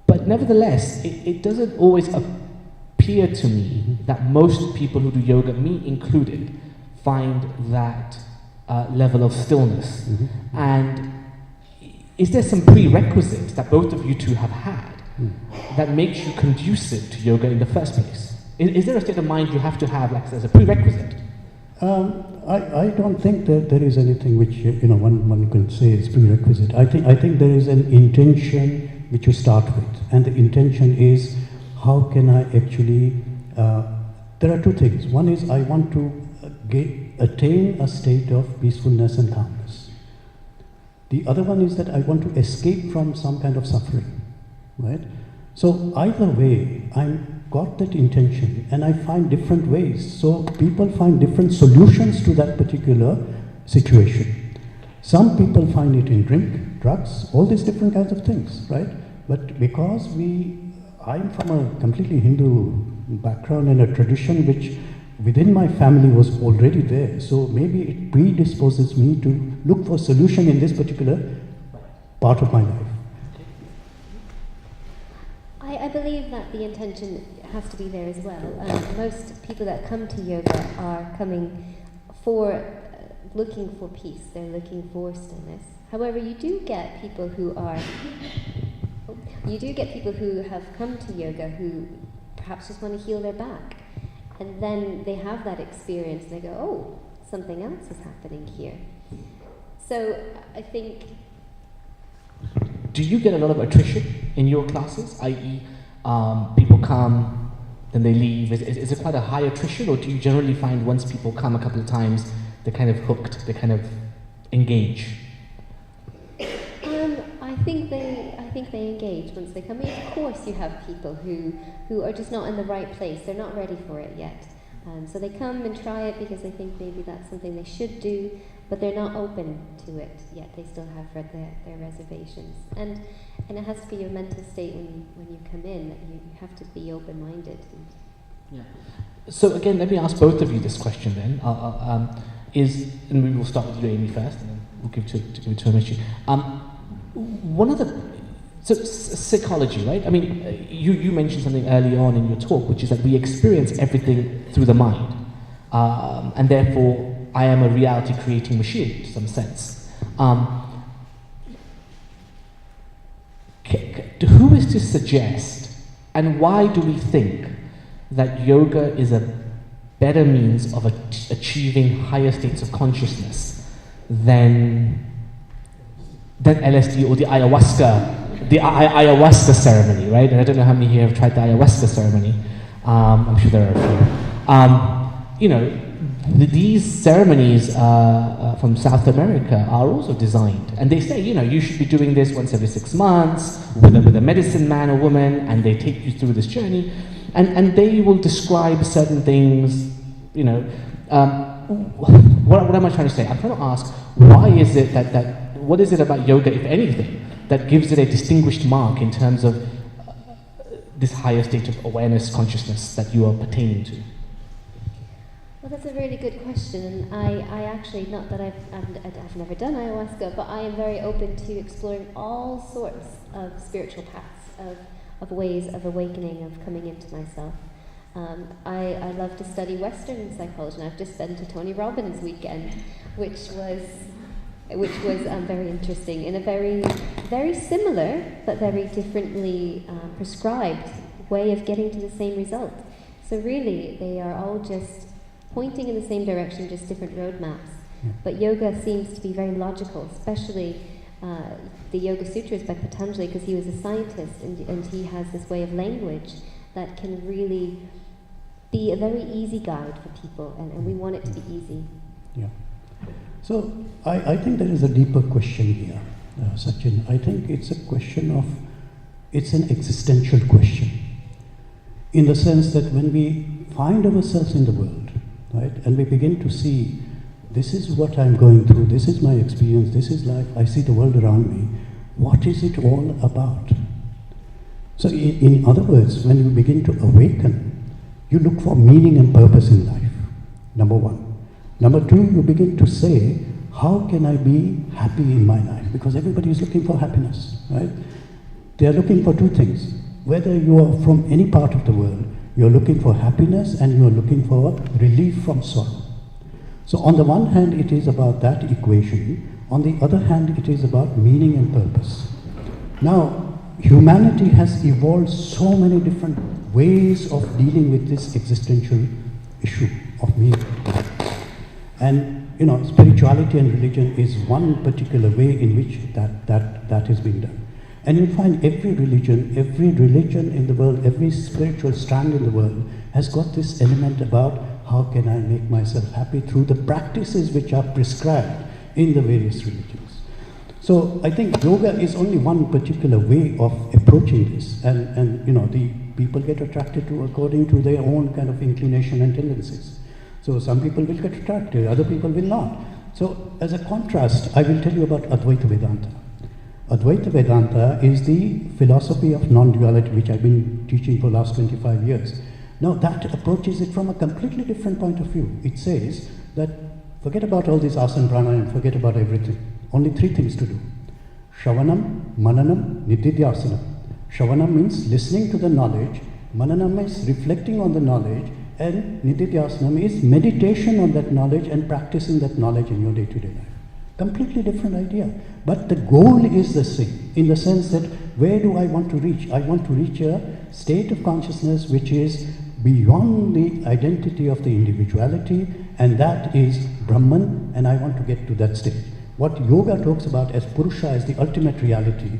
But nevertheless, it doesn't always appear to me that most people who do yoga, me included, find that level of stillness. And is there some prerequisites that both of you two have had that makes you conducive to yoga in the first place? Is there a state of mind you have to have like as a prerequisite? I don't think that there is anything which one can say is prerequisite. I think there is an intention which you start with, and the intention is how can I actually. There are two things. One is I want to attain a state of peacefulness and calmness. The other one is that I want to escape from some kind of suffering, right? So either way, I've got that intention, and I find different ways. So people find different solutions to that particular situation. Some people find it in drink, drugs, all these different kinds of things, right? But because I'm from a completely Hindu background and a tradition which within my family was already there, so maybe it predisposes me to look for a solution in this particular part of my life. I believe that the intention has to be there as well. Most people that come to yoga are coming for looking for peace. They're looking for stillness. However, you do get people who have come to yoga who perhaps just want to heal their back, and then they have that experience and they go, oh, something else is happening here. So I think. Do you get a lot of attrition in your classes, i.e. people come, then they leave? Is it quite a high attrition, or do you generally find once people come a couple of times, they're kind of hooked, they kind of engage? I think they engage once they come in. Of course you have people who are just not in the right place, they're not ready for it yet. So they come and try it because they think maybe that's something they should do, but they're not open to it yet. They still have their reservations. And it has to be your mental state when you come in, that you have to be open-minded. Yeah. So again, let me ask both of you this question then. And we will start with you, Amy, first, and then we'll give it to Amici. So psychology, right? I mean, you mentioned something early on in your talk, which is that we experience everything through the mind. And therefore, I am a reality-creating machine, to some sense. Who is to suggest, and why do we think that yoga is a better means of achieving higher states of consciousness than LSD or the ayahuasca ceremony, right? And I don't know how many here have tried the ayahuasca ceremony. I'm sure there are a few. These ceremonies from South America are also designed, and they say, you should be doing this once every 6 months with a medicine man or woman, and they take you through this journey, and they will describe certain things. What am I trying to say? I'm trying to ask, why is it that what is it about yoga, if anything, that gives it a distinguished mark in terms of this higher state of awareness, consciousness that you are pertaining to? Well, that's a really good question, and I actually, not that I've never done ayahuasca, but I am very open to exploring all sorts of spiritual paths, of ways of awakening, of coming into myself. I love to study Western psychology, and I've just been to Tony Robbins' weekend, which was very interesting, in a very, very similar but very differently prescribed way of getting to the same result. So really, they are all just pointing in the same direction, just different roadmaps. But yoga seems to be very logical, especially the Yoga Sutras by Patanjali, because he was a scientist, and he has this way of language that can really be a very easy guide for people, and we want it to be easy. Yeah. So I think there is a deeper question here, Sachin. I think it's it's an existential question, in the sense that when we find ourselves in the world, right, and we begin to see, this is what I'm going through, this is my experience, this is life, I see the world around me, what is it all about? So in other words, when you begin to awaken, you look for meaning and purpose in life, number one. Number two, you begin to say, how can I be happy in my life? Because everybody is looking for happiness, right? They are looking for two things. Whether you are from any part of the world, you're looking for happiness and you're looking for relief from sorrow. So on the one hand, it is about that equation. On the other hand, it is about meaning and purpose. Now, humanity has evolved so many different ways of dealing with this existential issue of meaning. And spirituality and religion is one particular way in which that is being done. And you'll find every religion in the world, every spiritual strand in the world has got this element about how can I make myself happy through the practices which are prescribed in the various religions. So I think yoga is only one particular way of approaching this, and the people get attracted to according to their own kind of inclination and tendencies. So some people will get attracted, other people will not. So as a contrast, I will tell you about Advaita Vedanta. Advaita Vedanta is the philosophy of non-duality, which I've been teaching for the last 25 years. Now that approaches it from a completely different point of view. It says that forget about all this asana pranayama, forget about everything. Only three things to do. Shravanam, Mananam, Nididhyasana. Shravanam means listening to the knowledge, Mananam is reflecting on the knowledge, and Nididhyasana is meditation on that knowledge and practicing that knowledge in your day-to-day life. Completely different idea. But the goal is the same, in the sense that where do I want to reach? I want to reach a state of consciousness which is beyond the identity of the individuality, and that is Brahman, and I want to get to that state. What yoga talks about as Purusha as the ultimate reality,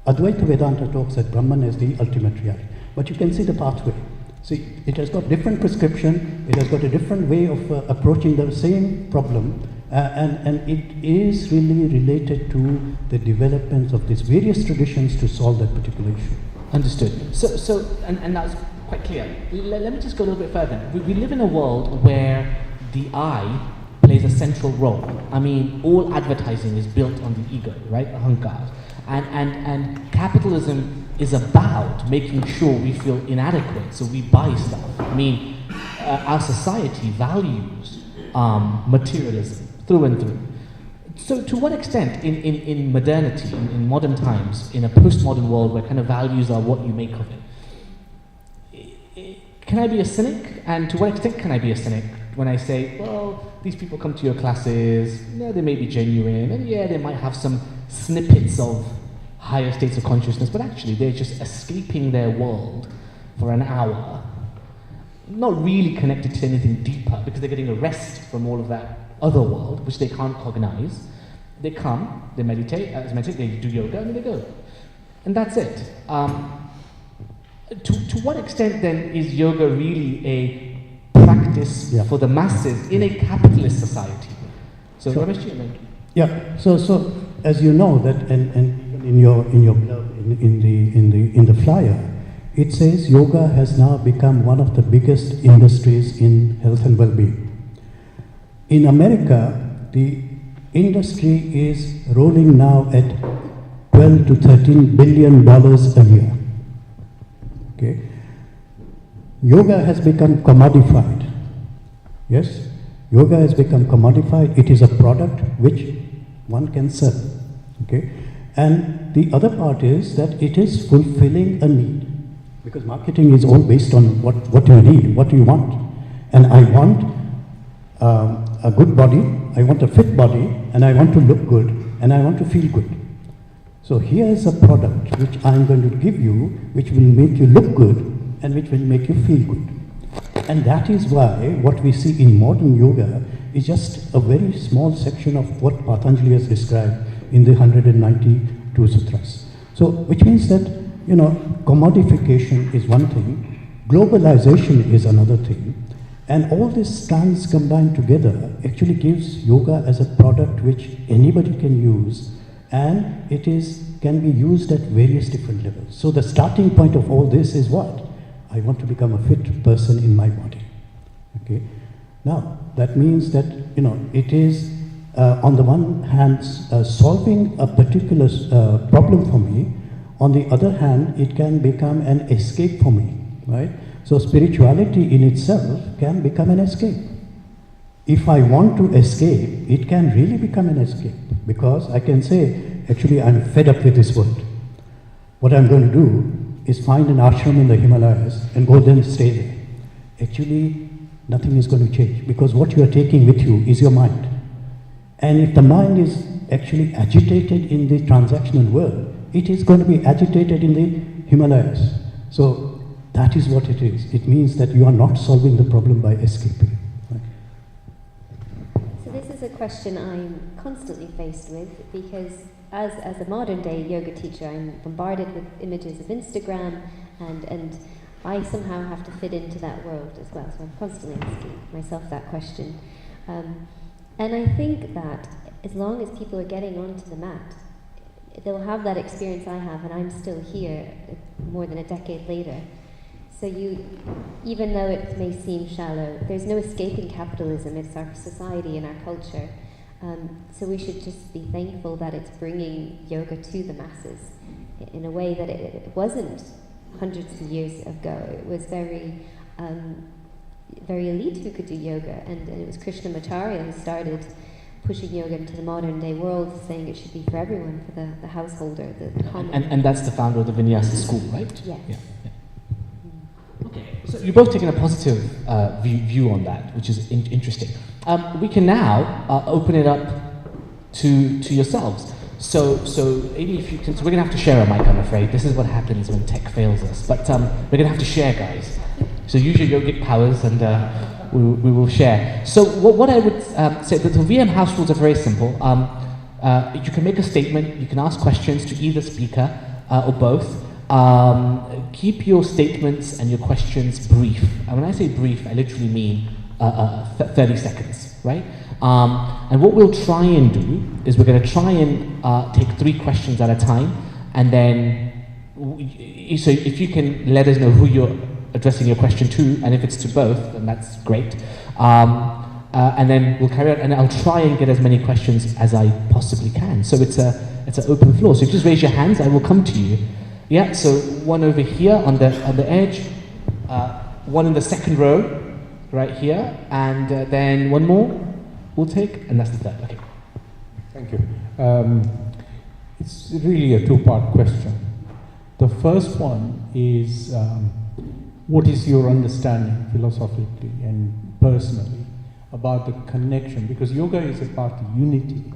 Advaita Vedanta talks at Brahman as the ultimate reality. But you can see the pathway. See, it has got different prescription, it has got a different way of approaching the same problem, and it is really related to the development of these various traditions to solve that particular issue. Understood. So and that's quite clear. Let me just go a little bit further. We live in a world where the I plays a central role. I mean, all advertising is built on the ego, right? Ahankar. And capitalism is about making sure we feel inadequate, so we buy stuff. I mean, our society values materialism through and through. So to what extent in modernity, in modern times, in a postmodern world where kind of values are what you make of it, can I be a cynic? And to what extent can I be a cynic when I say, well, these people come to your classes, yeah, they may be genuine, and yeah, they might have some snippets of higher states of consciousness, but actually they're just escaping their world for an hour, not really connected to anything deeper, because they're getting a rest from all of that other world, which they can't cognize. They come, they meditate, they do yoga, and then they go. And that's it. To what extent then is yoga really a practice for the masses in a capitalist society? So, sure. Yeah. So as you know that, and in your blog, in the flyer, it says yoga has now become one of the biggest industries in health and well-being. In America, the industry is rolling now at $12 to $13 billion a year. Okay, yoga has become commodified. Yes, yoga has become commodified. It is a product which one can sell. Okay, and the other part is that it is fulfilling a need, because marketing is all based on what you need, what you want. And I want a good body, I want a fit body, and I want to look good, and I want to feel good. So here's a product which I'm going to give you, which will make you look good, and which will make you feel good. And that is why what we see in modern yoga is just a very small section of what Patanjali has described in the 192 sutras. So, which means that, commodification is one thing, globalization is another thing, and all these strands combined together actually gives yoga as a product which anybody can use, and it can be used at various different levels. So the starting point of all this is what? I want to become a fit person in my body. Okay. Now that means that it is on the one hand solving a particular problem for me. On the other hand, it can become an escape for me, right? So spirituality in itself can become an escape. If I want to escape, it can really become an escape, because I can say, actually, I'm fed up with this world. What I'm going to do is find an ashram in the Himalayas and go there and stay there. Actually, nothing is going to change, because what you are taking with you is your mind. And if the mind is actually agitated in the transactional world, it is going to be agitated in the Himalayas. So that is what it is. It means that you are not solving the problem by escaping. Right? So this is a question I'm constantly faced with, because as a modern day yoga teacher, I'm bombarded with images of Instagram, and I somehow have to fit into that world as well. So I'm constantly asking myself that question. And I think that as long as people are getting onto the mat, they'll have that experience I have, and I'm still here more than a decade later. So even though it may seem shallow, there's no escaping capitalism. It's our society and our culture. So we should just be thankful that it's bringing yoga to the masses in a way that it wasn't hundreds of years ago. It was very elite who could do yoga, and it was Krishnamacharya who started pushing yoga into the modern day world, saying it should be for everyone, for the householder, the common. And that's the founder of the Vinyasa school, right? Yes. Yeah. Okay, so you're both taking a positive view on that, which is interesting. We can now open it up to yourselves. So maybe if you can, so we're gonna have to share a mic, I'm afraid. This is what happens when tech fails us. But we're gonna have to share, guys. So use your yogic powers, and we will share. So what I would say, the VM house rules are very simple. You can make a statement, you can ask questions to either speaker or both. Keep your statements and your questions brief. And when I say brief, I literally mean 30 seconds, right? And what we'll try and do is we're going to try and take 3 questions at a time, and then so if you can let us know who you're addressing your question to, and if it's to both, then that's great. And then we'll carry on, and I'll try and get as many questions as I possibly can. So it's an open floor. So if you just raise your hands, I will come to you. Yeah. So one over here on the edge, one in the second row, right here, and then one more we'll take, and that's the third. Okay. Thank you. It's really a 2-part question. The first one is, what is your understanding philosophically and personally about the connection? Because yoga is about the unity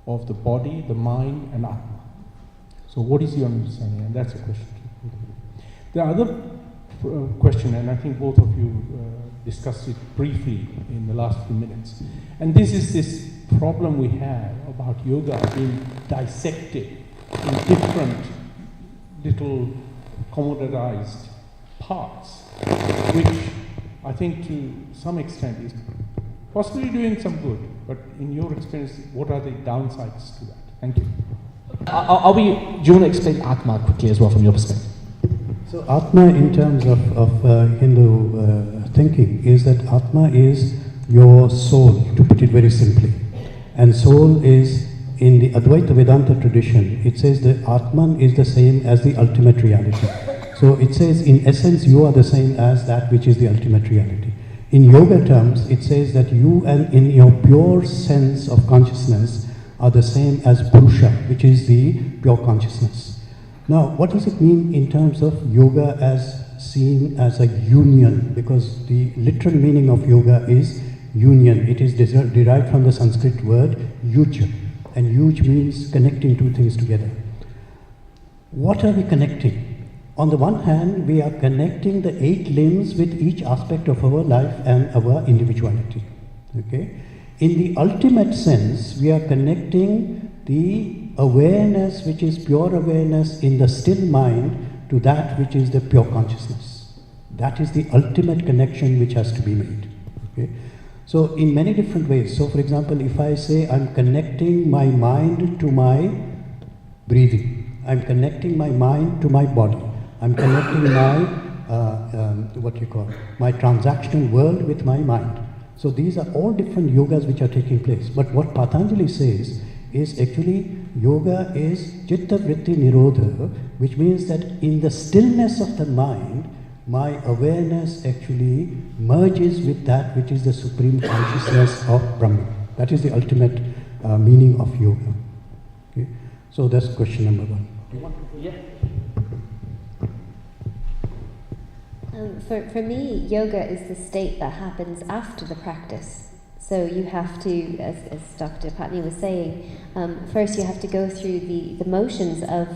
of the body, the mind, and Atma. So what is your understanding? And that's a question. The other question, and I think both of you discussed it briefly in the last few minutes, and this is this problem we have about yoga being dissected in different little commoditized parts, which I think to some extent is possibly doing some good, but in your experience, what are the downsides to that? Thank you. Do you want to explain Atma quickly as well from your perspective? So Atma, in terms of Hindu thinking, is that Atma is your soul, to put it very simply. And soul is, in the Advaita Vedanta tradition, it says that Atman is the same as the ultimate reality. So it says, in essence, you are the same as that which is the ultimate reality. In yoga terms, it says that you and in your pure sense of consciousness are the same as Purusha, which is the pure consciousness. Now, what does it mean in terms of yoga as seen as a union? Because the literal meaning of yoga is union. It is derived from the Sanskrit word yuj, and yuj means connecting two things together. What are we connecting? On the one hand, we are connecting the 8 limbs with each aspect of our life and our individuality. Okay? In the ultimate sense, we are connecting the awareness, which is pure awareness in the still mind, to that which is the pure consciousness. That is the ultimate connection which has to be made. Okay? So in many different ways. So for example, if I say I'm connecting my mind to my breathing, I'm connecting my mind to my body, I'm connecting my, my transactional world with my mind. So these are all different yogas which are taking place. But what Patanjali says is actually yoga is Chitta Vritti Nirodha, which means that in the stillness of the mind, my awareness actually merges with that which is the supreme consciousness of Brahman. That is the ultimate meaning of yoga. Okay? So that's question number 1. Do you want to? Yeah. For me, yoga is the state that happens after the practice. So you have to, as Dr. Patney was saying, first you have to go through the motions of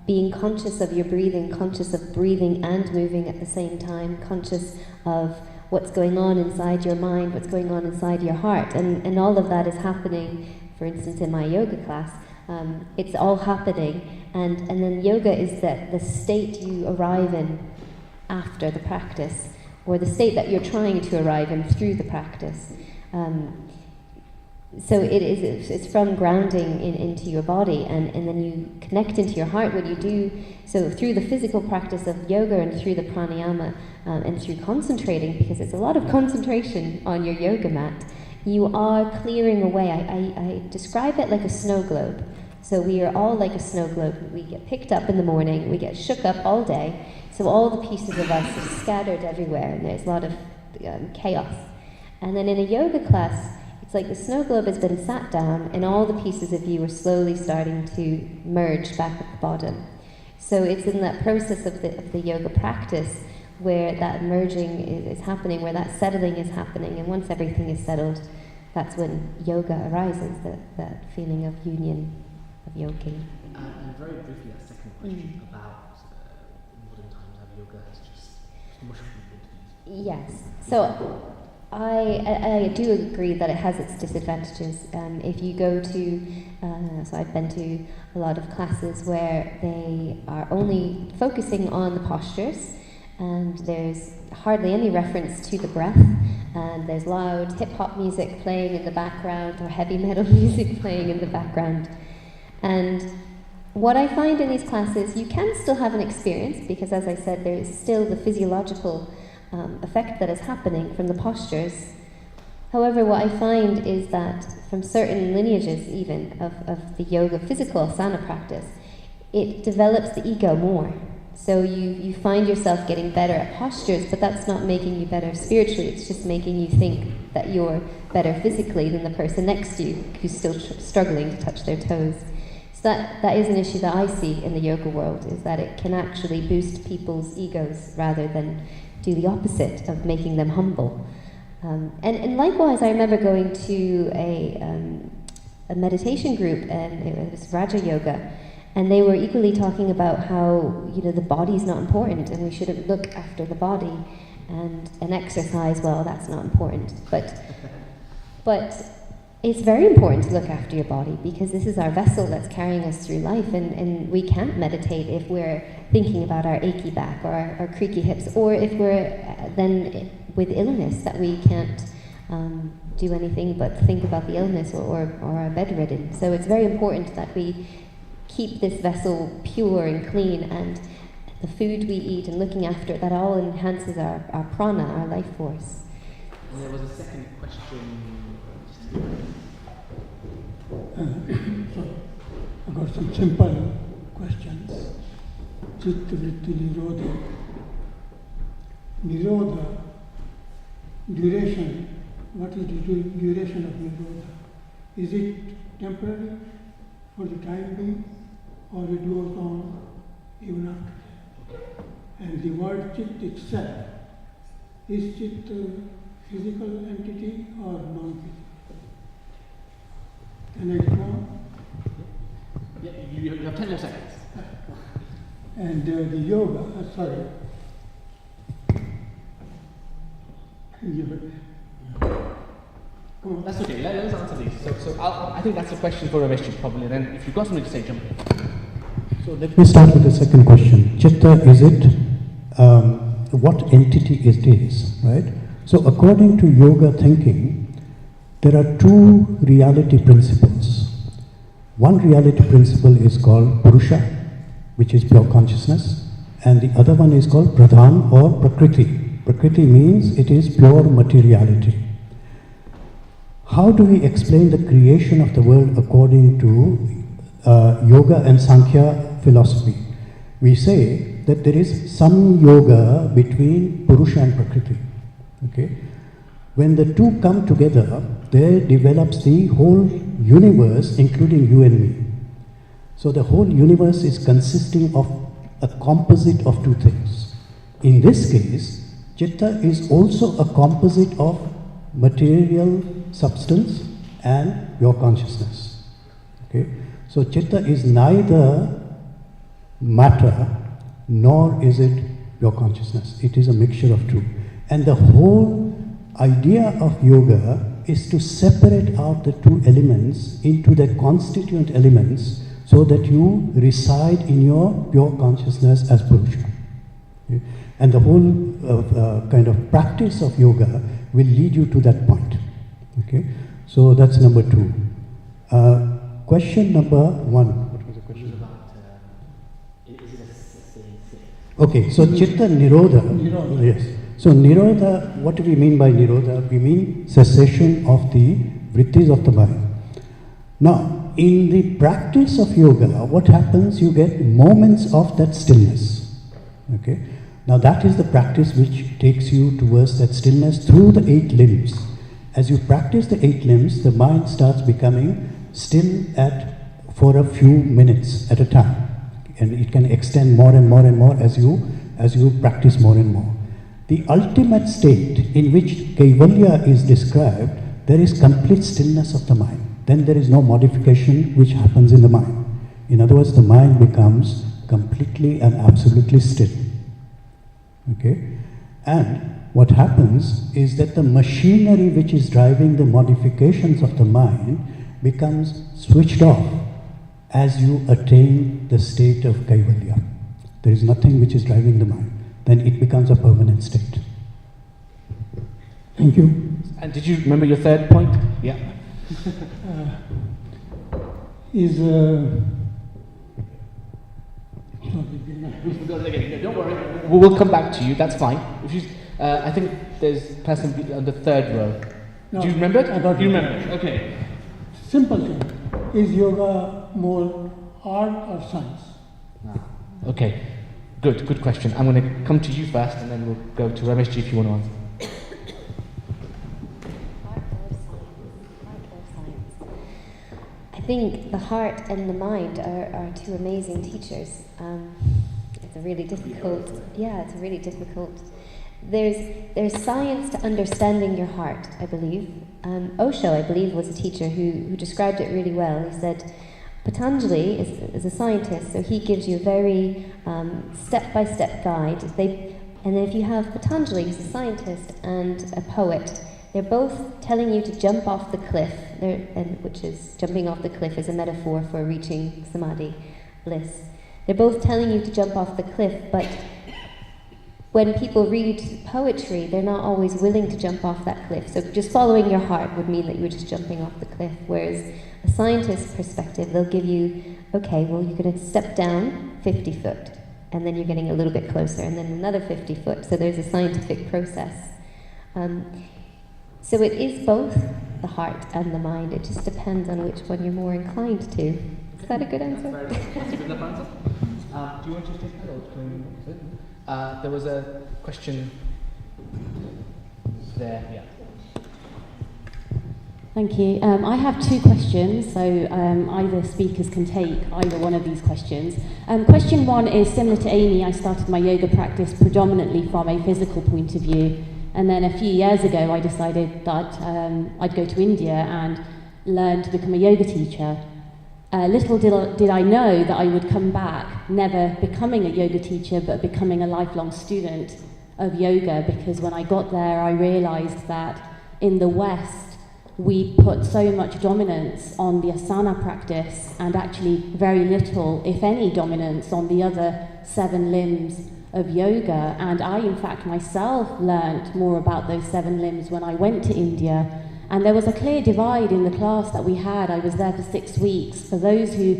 being conscious of your breathing, conscious of breathing and moving at the same time, conscious of what's going on inside your mind, what's going on inside your heart, and all of that is happening. For instance, in my yoga class, it's all happening, and then yoga is the state you arrive in after the practice, or the state that you're trying to arrive in through the practice. So it's from grounding into your body, and then you connect into your heart when you do. So through the physical practice of yoga and through the pranayama and through concentrating, because it's a lot of concentration on your yoga mat, you are clearing away. I describe it like a snow globe. So we are all like a snow globe. We get picked up in the morning, we get shook up all day, so all the pieces of us are scattered everywhere, and there's a lot of chaos. And then in a yoga class, it's like the snow globe has been sat down, and all the pieces of you are slowly starting to merge back at the bottom. So it's in that process of the yoga practice where that merging is happening, where that settling is happening, and once everything is settled, that's when yoga arises, that feeling of union, of yogi. And very briefly, a second question about modern times, how yoga has just mushroomed into these. Yes. So I do agree that it has its disadvantages. If you go to, so I've been to a lot of classes where they are only focusing on the postures, and there's hardly any reference to the breath, and there's loud hip-hop music playing in the background, or heavy metal music playing in the background. And what I find in these classes, you can still have an experience, because as I said, there is still the physiological effect that is happening from the postures. However, what I find is that from certain lineages even of the yoga physical asana practice, it develops the ego more. So you find yourself getting better at postures, but that's not making you better spiritually, it's just making you think that you're better physically than the person next to you who's still struggling to touch their toes. So that is an issue that I see in the yoga world, is that it can actually boost people's egos rather than do the opposite of making them humble. And likewise, I remember going to a meditation group, and it was Raja Yoga, and they were equally talking about how the body's not important, and we shouldn't look after the body, and exercise, well, that's not important. But it's very important to look after your body, because this is our vessel that's carrying us through life, and we can't meditate if we're thinking about our achy back or our creaky hips, or if we're then with illness that we can't do anything but think about the illness or are bedridden. So it's very important that we keep this vessel pure and clean, and the food we eat and looking after it, that all enhances our prana, our life force. And there was a second question. So I've got some simple questions. Chitta vritti nirodha. Nirodha, duration. What is the duration of nirodha? Is it temporary for the time being, or it goes on even after that? And the word chit itself, is chit a physical entity or non-physical? Can I go on? Yeah, you have 10 more seconds. And the yoga, sorry. That's okay, let us answer these. So I think that's a question for Ramesh probably, then if you've got something to say, jump in. So let me start with the second question. Chitta, is it what entity it is, right? So according to yoga thinking, there are two reality principles. One reality principle is called Purusha, which is pure consciousness, and the other one is called Pradhan or Prakriti. Prakriti means it is pure materiality. How do we explain the creation of the world according to yoga and Sankhya philosophy? We say that there is some yoga between Purusha and Prakriti. Okay? When the two come together, there develops the whole universe, including you and me. So the whole universe is consisting of a composite of two things. In this case, Chitta is also a composite of material substance and your consciousness. Okay? So chitta is neither matter nor is it your consciousness. It is a mixture of two. And the whole idea of yoga is to separate out the two elements into their constituent elements so that you reside in your pure consciousness as Purusha. Okay? And the whole kind of practice of yoga will lead you to that point. Okay? So that's number 2. Question number 1. What was the question? Okay, so chitta nirodha. Yes. So nirodha, what do we mean by nirodha? We mean cessation of the vrittis of the mind. Now, in the practice of yoga, what happens? You get moments of that stillness. Okay? Now that is the practice which takes you towards that stillness through the 8 limbs. As you practice the 8 limbs, the mind starts becoming still for a few minutes at a time. And it can extend more and more and more as you practice more and more. The ultimate state in which Kaivalya is described, there is complete stillness of the mind. Then there is no modification which happens in the mind. In other words, the mind becomes completely and absolutely still. Okay? And what happens is that the machinery which is driving the modifications of the mind becomes switched off as you attain the state of Kaivalya. There is nothing which is driving the mind. Then it becomes a permanent state. Thank you. And did you remember your third point? Yeah. Don't worry, we'll come back to you, that's fine. I think there's a person on the third row. No, do you remember it? I got you it. remember it, okay. Simple thing. Is yoga more art or science? Okay, good question. I'm going to come to you first and then we'll go to Rameshji if you want to answer. I think the heart and the mind are two amazing teachers. It's a really difficult, it's a really difficult. There's science to understanding your heart, I believe. Osho, I believe, was a teacher who described it really well. He said, Patanjali is a scientist, so he gives you a very step-by-step guide. And then if you have Patanjali, who's a scientist, and a poet, they're both telling you to jump off the cliff, which is, jumping off the cliff is a metaphor for reaching samadhi, bliss. They're both telling you to jump off the cliff, but when people read poetry, they're not always willing to jump off that cliff. So just following your heart would mean that you were just jumping off the cliff, whereas a scientist's perspective, they'll give you, okay, well, you're going to step down 50 foot, and then you're getting a little bit closer, and then another 50 foot. So there's a scientific process. So it is both the heart and the mind. It just depends on which one you're more inclined to. Is that a good answer? That's a good enough answer. Do you want to take that or there was a question there. Yeah. Thank you. I have 2 questions, so either speakers can take either one of these questions. Question 1 is similar to Amy. I started my yoga practice predominantly from a physical point of view. And then a few years ago, I decided that I'd go to India and learn to become a yoga teacher. Little did I know that I would come back never becoming a yoga teacher, but becoming a lifelong student of yoga, because when I got there, I realized that in the West, we put so much dominance on the asana practice and actually very little, if any, dominance on the other 7 limbs of yoga. And I, in fact, myself learnt more about those 7 limbs when I went to India. And there was a clear divide in the class that we had. I was there for 6 weeks. For those who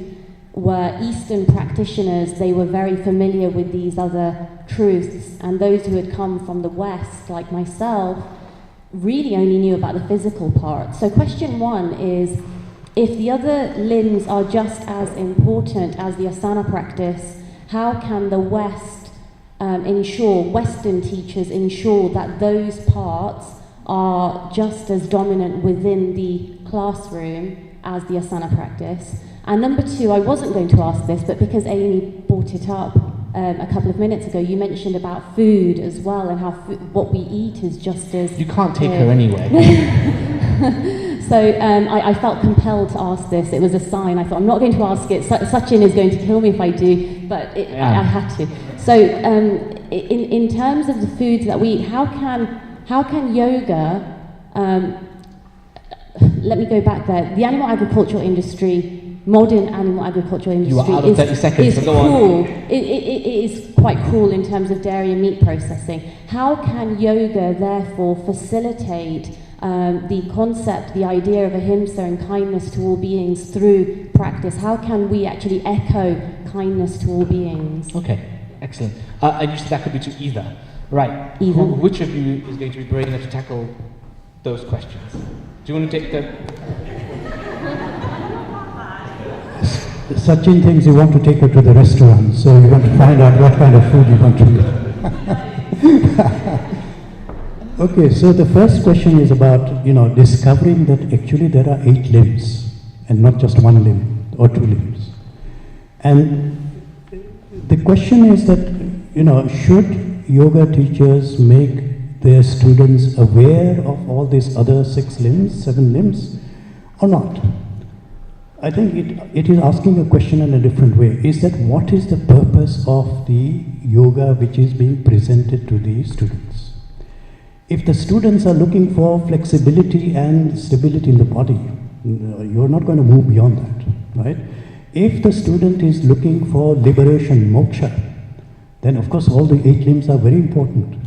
were Eastern practitioners, they were very familiar with these other truths. And those who had come from the West, like myself, really only knew about the physical part. So question 1 is, if the other limbs are just as important as the asana practice, how can the West Western teachers ensure that those parts are just as dominant within the classroom as the asana practice? And number 2, I wasn't going to ask this, but because Amy brought it up a couple of minutes ago, you mentioned about food as well, and how what we eat is just as... You can't take her anywhere. So I felt compelled to ask this. It was a sign. I thought, I'm not going to ask it. Sachin is going to kill me if I do, but I had to. So in terms of the foods that we eat, how can yoga... let me go back there. The animal agricultural industry, modern animal agricultural industry, you are out of 30 seconds, is so go cruel. on. It is quite cruel in terms of dairy and meat processing. How can yoga therefore facilitate the concept, the idea of ahimsa and kindness to all beings through practice? How can we actually echo kindness to all beings? Okay, excellent. And you said that could be to either. Right. Either. Which of you is going to be brave enough to tackle those questions? Do you want to take the... Sachin thinks you want to take her to the restaurant, so you want to find out what kind of food you want to eat. Okay, so the first question is about, discovering that actually there are 8 limbs, and not just 1 limb or 2 limbs. And the question is that, should yoga teachers make their students aware of all these other 6 limbs, 7 limbs, or not? I think it is asking a question in a different way. Is that what is the purpose of the yoga which is being presented to the students? If the students are looking for flexibility and stability in the body, you're not going to move beyond that, right? If the student is looking for liberation, moksha, then of course all the 8 limbs are very important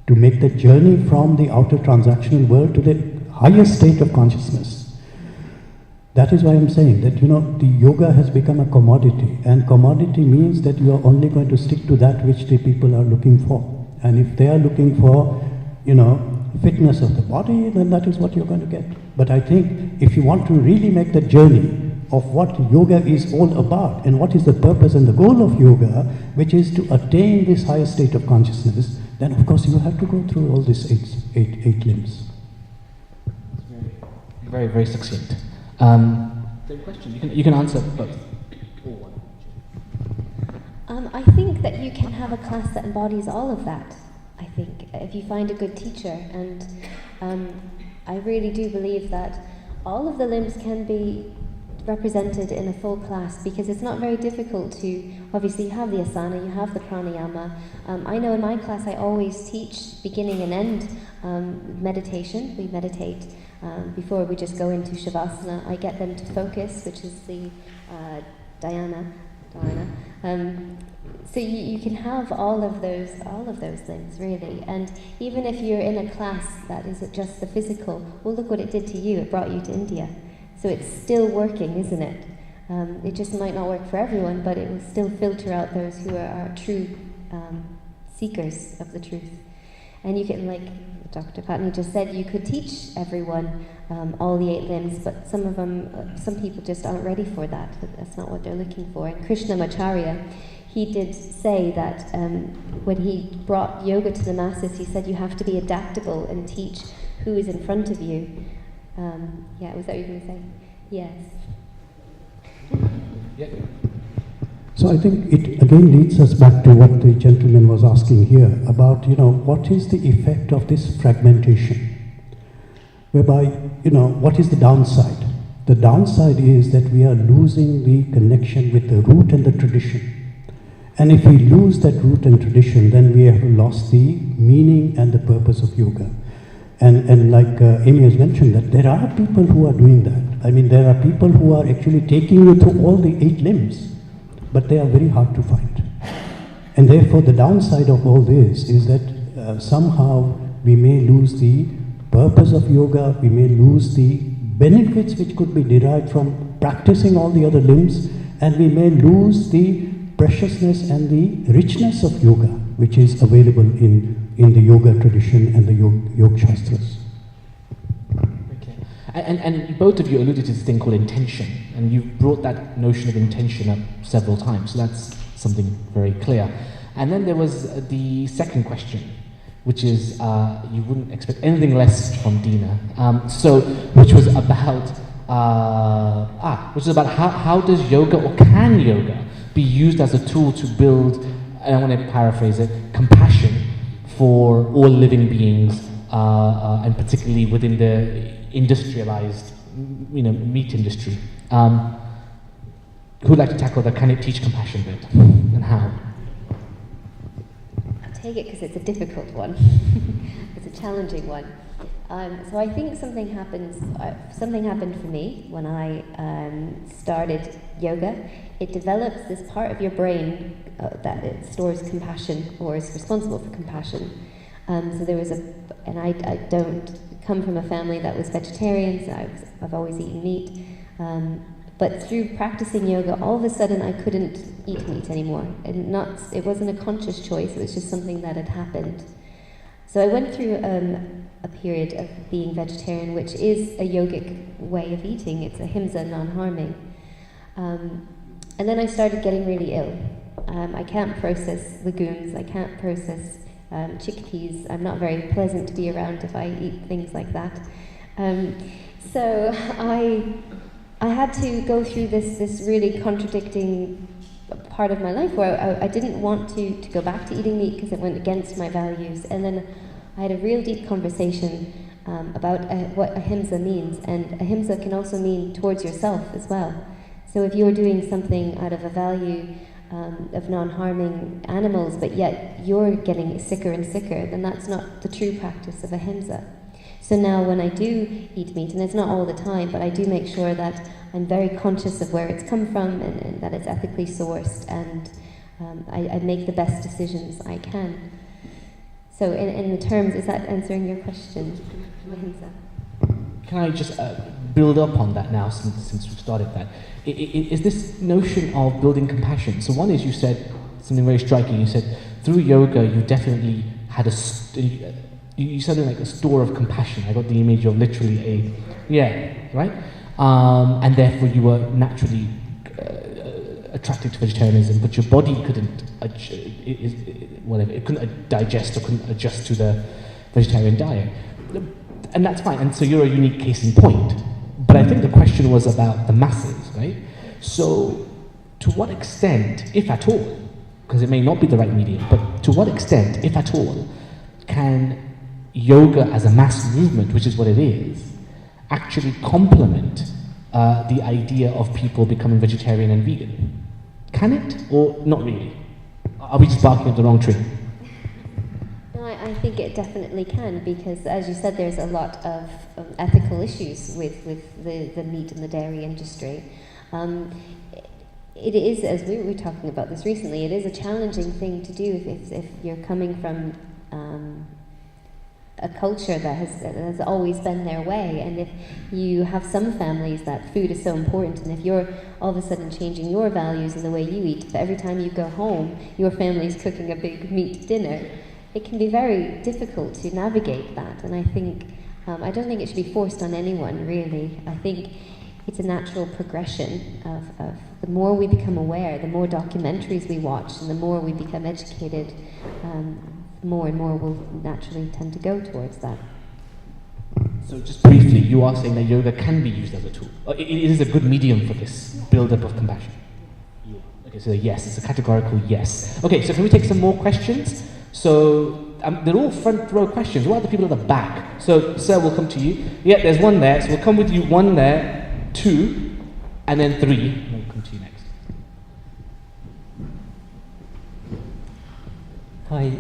to make the journey from the outer transactional world to the higher state of consciousness. That is why I'm saying that, the yoga has become a commodity, and commodity means that you are only going to stick to that which the people are looking for. And if they are looking for, fitness of the body, then that is what you're going to get. But I think if you want to really make the journey of what yoga is all about, and what is the purpose and the goal of yoga, which is to attain this higher state of consciousness, then of course you have to go through all these eight limbs. Very, very succinct. The question, you can answer both. I think that you can have a class that embodies all of that, I think, if you find a good teacher. And I really do believe that all of the limbs can be represented in a full class, because it's not very difficult to, obviously you have the asana, you have the pranayama. I know in my class I always teach beginning and end meditation. We meditate before we just go into shavasana. I get them to focus, which is the dhyana. So you can have all of those limbs really. And even if you're in a class that is just the physical, well, look what it did to you. It brought you to India. So it's still working, isn't it? It just might not work for everyone, but it will still filter out those who are true seekers of the truth. And you can, like Dr. Patni just said, you could teach everyone all the 8 limbs, but some people just aren't ready for that. That's not what they're looking for. And Krishnamacharya, he did say that when he brought yoga to the masses, he said you have to be adaptable and teach who is in front of you. Was that what you were going to say? Yes. Yeah. So I think it again leads us back to what the gentleman was asking here about, what is the effect of this fragmentation? Whereby, what is the downside? The downside is that we are losing the connection with the root and the tradition. And if we lose that root and tradition, then we have lost the meaning and the purpose of yoga. And like Amy has mentioned, that there are people who are doing that. I mean, there are people who are actually taking you through all the 8 limbs, but they are very hard to find. And therefore, the downside of all this is that somehow we may lose the purpose of yoga, we may lose the benefits which could be derived from practicing all the other limbs, and we may lose the preciousness and the richness of yoga, which is available in the yoga tradition and the yoga shastras. Okay. And both of you alluded to this thing called intention, and you've brought that notion of intention up several times, so that's something very clear. And then there was the second question, which is, you wouldn't expect anything less from Dina, which was about how does yoga, or can yoga, be used as a tool to build and I want to paraphrase it, compassion for all living beings, and particularly within the industrialized, meat industry. Who'd like to tackle the can it teach compassion bit, and how? I'll take it because it's a difficult one. It's a challenging one. So I think something happened for me when I started yoga. It develops this part of your brain that it stores compassion, or is responsible for compassion. So there was and I don't come from a family that was vegetarian, so I've always eaten meat. But through practicing yoga, all of a sudden I couldn't eat meat anymore. And it wasn't a conscious choice, it was just something that had happened. So I went through a period of being vegetarian, which is a yogic way of eating. It's ahimsa, non-harming. And then I started getting really ill. I can't process legumes, I can't process chickpeas. I'm not very pleasant to be around if I eat things like that. So I had to go through this really contradicting part of my life where I didn't want to go back to eating meat because it went against my values. And then I had a real deep conversation about what ahimsa means. And ahimsa can also mean towards yourself as well. So if you're doing something out of a value of non-harming animals, but yet you're getting sicker and sicker, then that's not the true practice of ahimsa. So now when I do eat meat, and it's not all the time, but I do make sure that I'm very conscious of where it's come from and that it's ethically sourced, and I make the best decisions I can. So in the terms, is that answering your question? Can I just build up on that now, since we've started that? Is this notion of building compassion? So one is, you said something very striking. You said through yoga you definitely had you sounded like a store of compassion. I got the image of literally right? And therefore you were naturally attracted to vegetarianism, but your body couldn't it couldn't digest or couldn't adjust to the vegetarian diet. And that's fine, and so you're a unique case in point. But I think the question was about the masses, right? So to what extent, if at all, because it may not be the right medium, but to what extent, if at all, can yoga as a mass movement, which is what it is, actually complement the idea of people becoming vegetarian and vegan? Can it, or not really? Are we just barking up the wrong tree? No, I think it definitely can, because as you said, there's a lot of ethical issues with the meat and the dairy industry. It is, as we were talking about this recently, it is a challenging thing to do if you're coming from a culture that has always been their way, and if you have some families that food is so important, and if you're all of a sudden changing your values and the way you eat, but every time you go home your family's cooking a big meat dinner, it can be very difficult to navigate that. And I think I don't think it should be forced on anyone, really. I think it's a natural progression of the more we become aware, the more documentaries we watch, and the more we become educated, more and more will naturally tend to go towards that. So just briefly, you are saying that yoga can be used as a tool. It is a good medium for this build-up of compassion. Okay, so yes, it's a categorical yes. Okay, so can we take some more questions? So they're all front row questions. What are the people at the back? So sir, we'll come to you. Yeah, there's one there, so we'll come with you. One there, two, and then three. And we'll come to you next. Hi,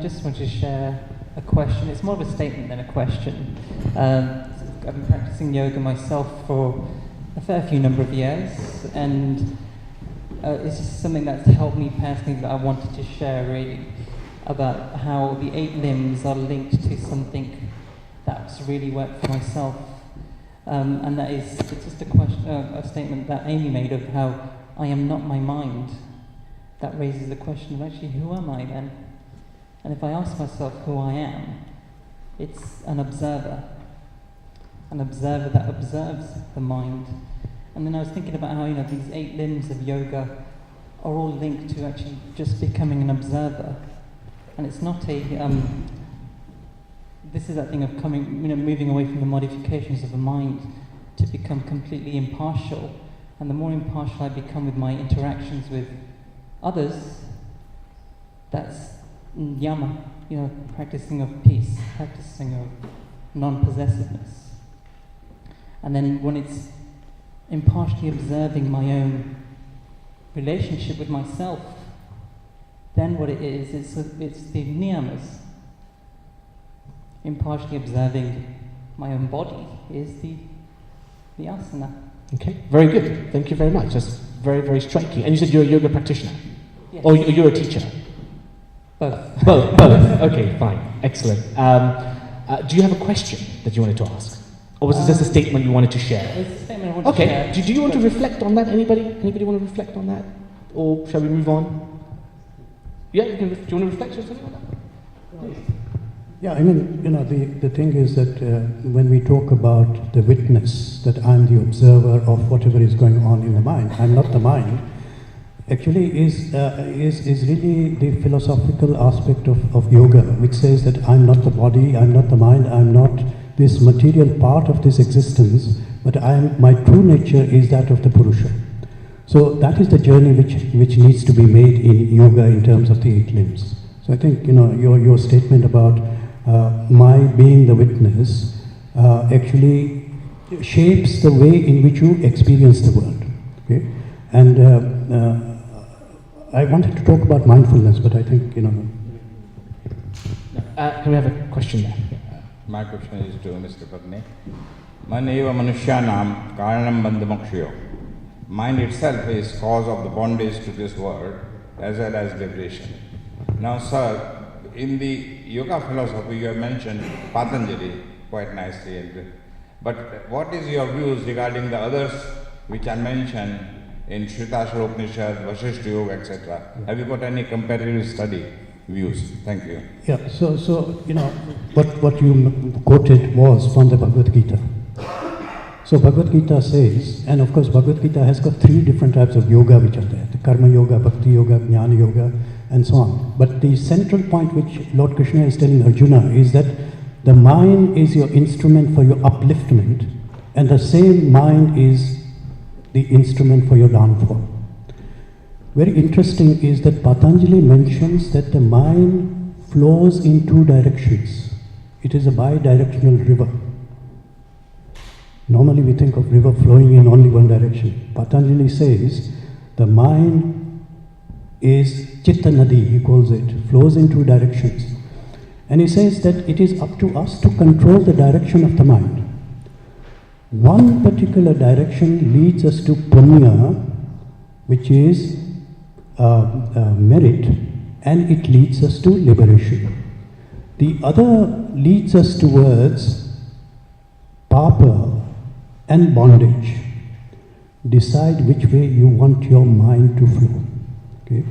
just wanted to share a question. It's more of a statement than a question. I've been practicing yoga myself for a fair few number of years, and it's just something that's helped me personally that I wanted to share, really, about how the 8 limbs are linked to something that's really worked for myself. And that is, it's just a statement that Amy made of how I am not my mind. That raises the question of actually, who am I then? And if I ask myself who I am, it's an observer that observes the mind. And then I was thinking about how, these 8 limbs of yoga are all linked to actually just becoming an observer. And it's not this is that thing of moving away from the modifications of the mind to become completely impartial. And the more impartial I become with my interactions with others, That's yama, practicing of peace, practicing of non-possessiveness. And then when it's impartially observing my own relationship with myself, then what it is, it's the niyamas. Impartially observing my own body is the asana. Okay, very good. Thank you very much. That's very, very striking. And you said you're a yoga practitioner? Yes. Or you're a teacher? Both. Both. Okay, fine. Excellent. Do you have a question that you wanted to ask? Or was this just a statement you wanted to share? It's a statement I wanted to Okay, share. do you want to reflect on that? Anybody want to reflect on that? Or shall we move on? Yeah, do you want to reflect on something on that? Please. Yeah, I mean, the thing is that when we talk about the witness, that I'm the observer of whatever is going on in the mind, I'm not the mind, actually is really the philosophical aspect of yoga, which says that I'm not the body, I'm not the mind, I'm not this material part of this existence, but my true nature is that of the Purusha. So that is the journey which needs to be made in yoga in terms of the 8 limbs. So I think, your statement about my being the witness actually shapes the way in which you experience the world. Okay? And I wanted to talk about mindfulness, but I think, Can we have a question there? My question is to Mr. Patni. Maneva manushyanam karanam bandhamokshayo. Mind itself is cause of the bondage to this world as well as liberation. Now, sir, in the yoga philosophy you have mentioned Patanjali quite nicely, but what is your views regarding the others which are mentioned in Shritashra Upanishad, Vasishtha Yoga, etc.? Have you got any comparative study views? Thank you. Yeah, so what you quoted was from the Bhagavad Gita. So Bhagavad Gita says, and of course Bhagavad Gita has got 3 different types of yoga which are there, the Karma Yoga, Bhakti Yoga, Jnana Yoga, and so on. But the central point which Lord Krishna is telling Arjuna is that the mind is your instrument for your upliftment, and the same mind is the instrument for your downfall. Very interesting is that Patanjali mentions that the mind flows in 2 directions. It is a bi-directional river. Normally we think of river flowing in only one direction. Patanjali says the mind is Chitta Nadi, he calls it, flows in 2 directions. And he says that it is up to us to control the direction of the mind. One particular direction leads us to punya, which is merit, and it leads us to liberation. The other leads us towards papa and bondage. Decide which way you want your mind to flow. Okay?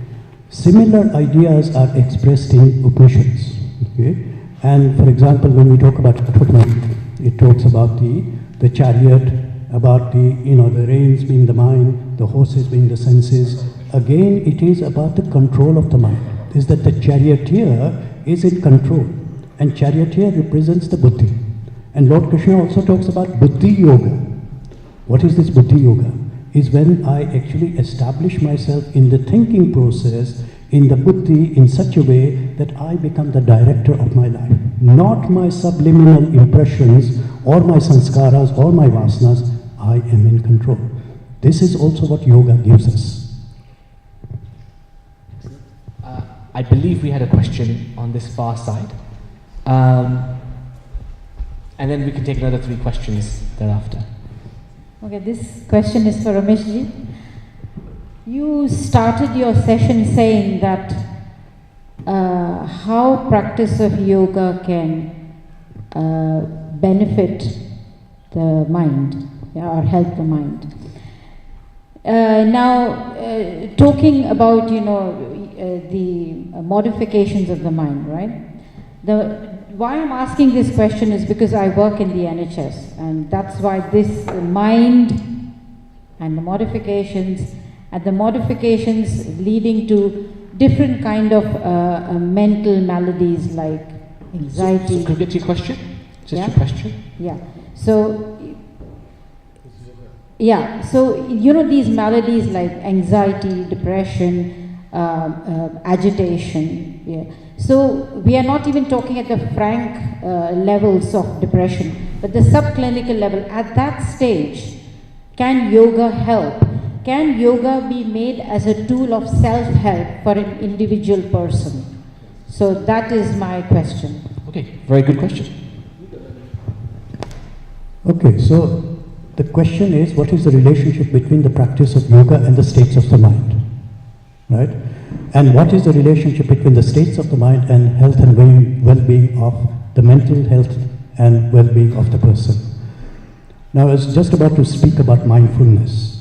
Similar ideas are expressed in Upanishads. Okay? And for example, when we talk about Atharvaveda, it talks about the chariot, about the reins being the mind, the horses being the senses. Again, it is about the control of the mind. Is that the charioteer is in control, and charioteer represents the buddhi. And Lord Krishna also talks about buddhi yoga. What is this buddhi yoga? Is when I actually establish myself in the thinking process, in the buddhi, in such a way that I become the director of my life. Not my subliminal impressions or my sanskaras or my vasanas. I am in control. This is also what yoga gives us. I believe we had a question on this far side. And then we can take another 3 questions thereafter. Okay, this question is for Rameshji. You started your session saying that how practice of yoga can benefit the mind, or help the mind. Now, talking about the modifications of the mind, right? Why I'm asking this question is because I work in the NHS, and that's why this mind and the modifications leading to different kind of mental maladies like anxiety. So could we get to your question? Just your question? Yeah. So these maladies like anxiety, depression, agitation. Yeah. So we are not even talking at the frank levels of depression, but the subclinical level. At that stage, can yoga help? Can yoga be made as a tool of self-help for an individual person? So that is my question. Okay, very good question. Okay, so the question is, what is the relationship between the practice of yoga and the states of the mind? Right? And what is the relationship between the states of the mind and health and well-being of the mental health and well-being of the person? Now, I was just about to speak about mindfulness.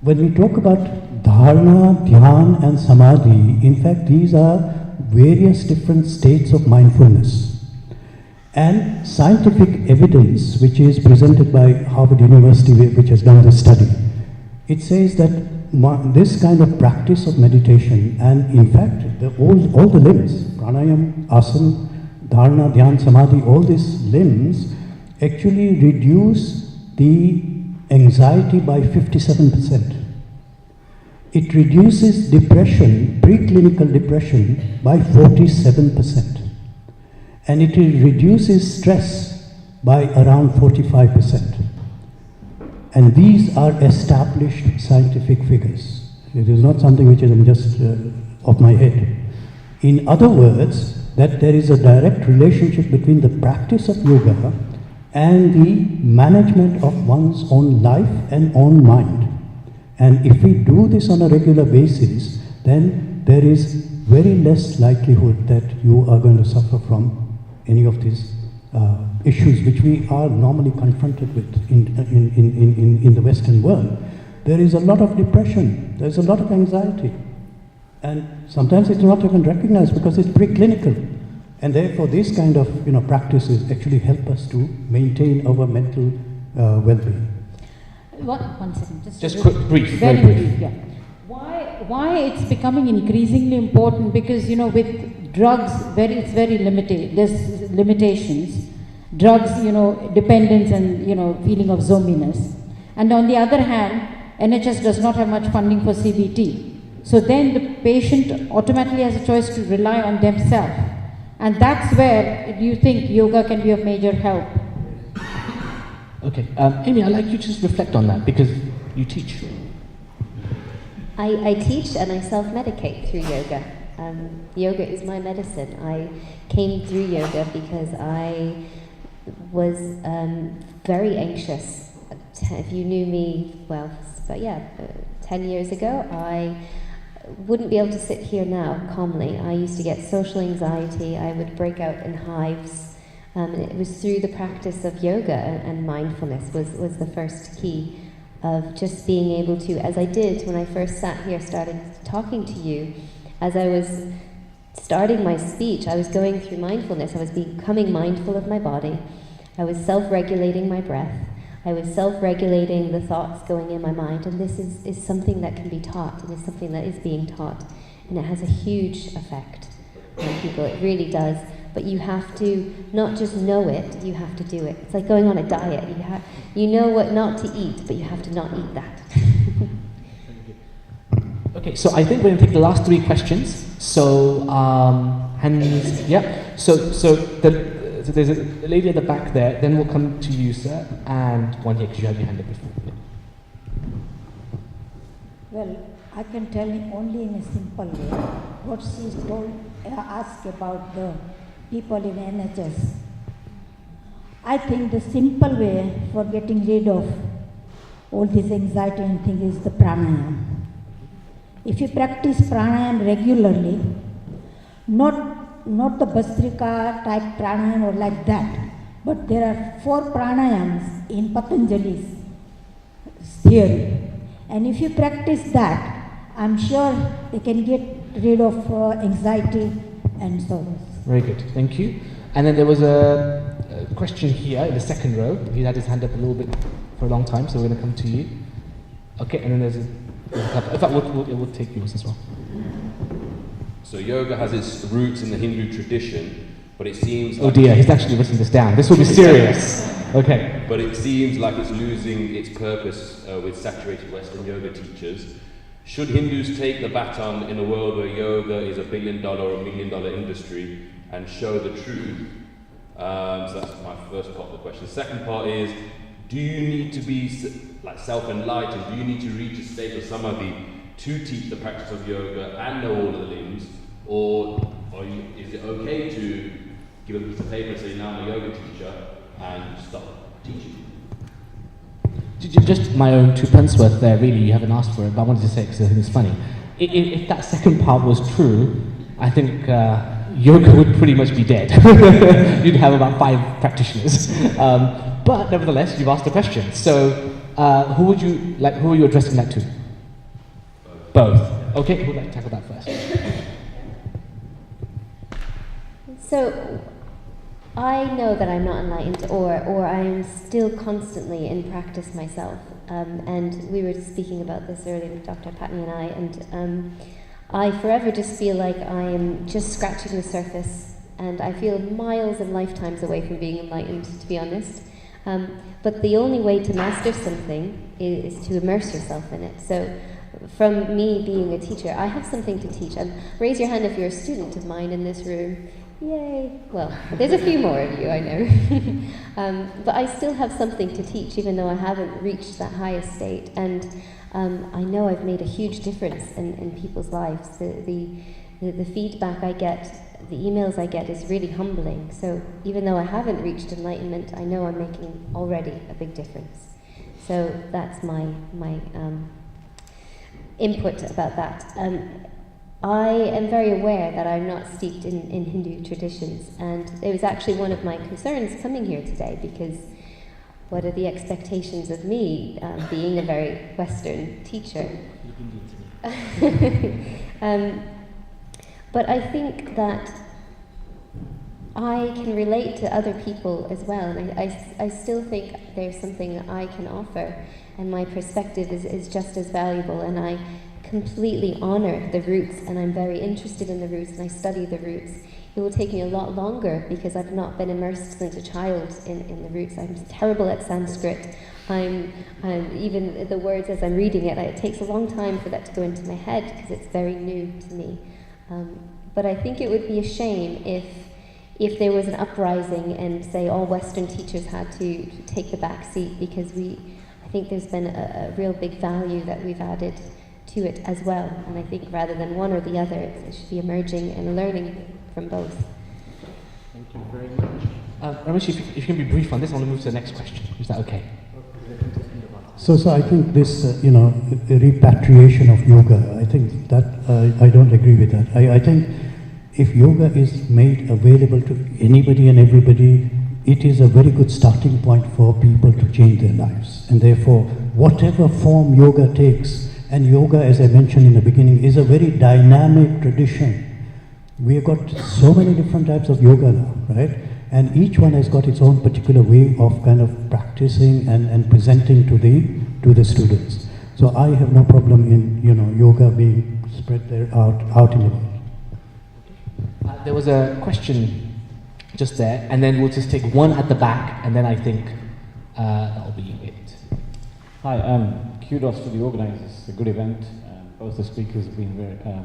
When we talk about dharana, dhyan and samadhi, in fact, these are various different states of mindfulness. And scientific evidence, which is presented by Harvard University, which has done this study, it says that this kind of practice of meditation, and in fact, all the limbs, pranayam, asana, dharana, dhyan, samadhi, all these limbs actually reduce the anxiety by 57%. It reduces depression, preclinical depression, by 47%. And it reduces stress by around 45%. And these are established scientific figures. It is not something which is just off my head. In other words, that there is a direct relationship between the practice of yoga and the management of one's own life and own mind. And if we do this on a regular basis, then there is very less likelihood that you are going to suffer from any of these issues which we are normally confronted with in the Western world. There is a lot of depression, there is a lot of anxiety, and sometimes it's not even recognized because it's preclinical. And therefore, these kind of practices actually help us to maintain our mental well-being. One second. Just quick, brief, very very brief. Yeah. Why it's becoming increasingly important? Because with drugs, it's very limited. There's limitations. Drugs, dependence and feeling of zombiness. And on the other hand, NHS does not have much funding for CBT. So then the patient automatically has a choice to rely on themselves. And that's where you think yoga can be of major help. Okay, Amy, I'd like you to just reflect on that because you teach. I teach and I self-medicate through yoga. Yoga is my medicine. I came through yoga because I was very anxious. If you knew me, 10 years ago, I wouldn't be able to sit here now calmly. I used to get social anxiety. I would break out in hives. And it was through the practice of yoga and mindfulness was the first key of just being able to, as I did when I first sat here, started talking to you, as I was starting my speech, I was going through mindfulness. I was becoming mindful of my body. I was self-regulating my breath. I was self-regulating the thoughts going in my mind. And this is something that can be taught, and is something that is being taught. And it has a huge effect on people. It really does. But you have to not just know it, you have to do it. It's like going on a diet. You know what not to eat, but you have to not eat that. Okay, so I think we're going to take the last three questions. So, hands, yeah. So there's a lady at the back there, then we'll come to you, sir, and one here, because you had your hand up before. Yeah. Well, I can tell you only in a simple way what she's asked about the people in NHS. I think the simple way for getting rid of all this anxiety and things is the pranayama. If you practice pranayama regularly, not the Bhastrika type pranayama or like that, but there are 4 pranayamas in Patanjali's theory. And if you practice that, I'm sure they can get rid of anxiety and sorrows. Very good, thank you. And then there was a question here in the second row. He had his hand up a little bit for a long time, so we're going to come to you. Okay, and then there's a couple. In fact, we'll take yours as well. So yoga has its roots in the Hindu tradition, but it seems like... Oh dear, he's actually written this down. This will be serious. Okay. But it seems like it's losing its purpose with saturated Western yoga teachers. Should Hindus take the baton in a world where yoga is $1 billion or $1 million industry and show the truth? So that's my first part of the question. The second part is, do you need to be like self-enlightened? Do you need to reach a state of samadhi to teach the practice of yoga and know all of the limbs? Or is it okay to give a piece of paper and say, now I'm a yoga teacher, and stop teaching? Just my own 2 pence worth there, really. You haven't asked for it, but I wanted to say it because I think it's funny. If that second part was true, I think yoga would pretty much be dead. You'd have about 5 practitioners. But nevertheless, you've asked a question. So, who are you addressing that to? Both. Okay, who would like to tackle that first? So, I know that I'm not enlightened, or I'm still constantly in practice myself. And we were speaking about this earlier with Dr. Patney and I, and I forever just feel like I am just scratching the surface, and I feel miles and lifetimes away from being enlightened, to be honest. But the only way to master something is to immerse yourself in it. So, from me being a teacher, I have something to teach. Raise your hand if you're a student of mine in this room. Yay! Well, there's a few more of you, I know. But I still have something to teach, even though I haven't reached that highest state. And I know I've made a huge difference in people's lives. The feedback I get, the emails I get is really humbling. So even though I haven't reached enlightenment, I know I'm making already a big difference. So that's my input about that. I am very aware that I'm not steeped in Hindu traditions, and it was actually one of my concerns coming here today, because what are the expectations of me being a very Western teacher? But I think that I can relate to other people as well, and I still think there's something I can offer, and my perspective is just as valuable, and I completely honor the roots, and I'm very interested in the roots, and I study the roots. It will take me a lot longer because I've not been immersed since a child in the roots. I'm terrible at Sanskrit. I'm even the words as I'm reading it, it takes a long time for that to go into my head because it's very new to me. But I think it would be a shame if there was an uprising and say all Western teachers had to take the back seat, because I think there's been a real big value that we've added to it as well, and I think rather than one or the other, it should be emerging and learning from both. Thank you very much. Ramesh, if you can be brief on this, I want to move to the next question. Is that okay? So I think this, repatriation of yoga, I think that I don't agree with that. I think if yoga is made available to anybody and everybody, it is a very good starting point for people to change their lives. And therefore, whatever form yoga takes, and yoga, as I mentioned in the beginning, is a very dynamic tradition. We have got so many different types of yoga now, right? And each one has got its own particular way of kind of practicing and presenting to the students. So I have no problem in yoga being spread there out in the world. There was a question just there, and then we'll just take one at the back, and then I think that'll be it. Hi, kudos to the organisers. It's a good event. Both the speakers have been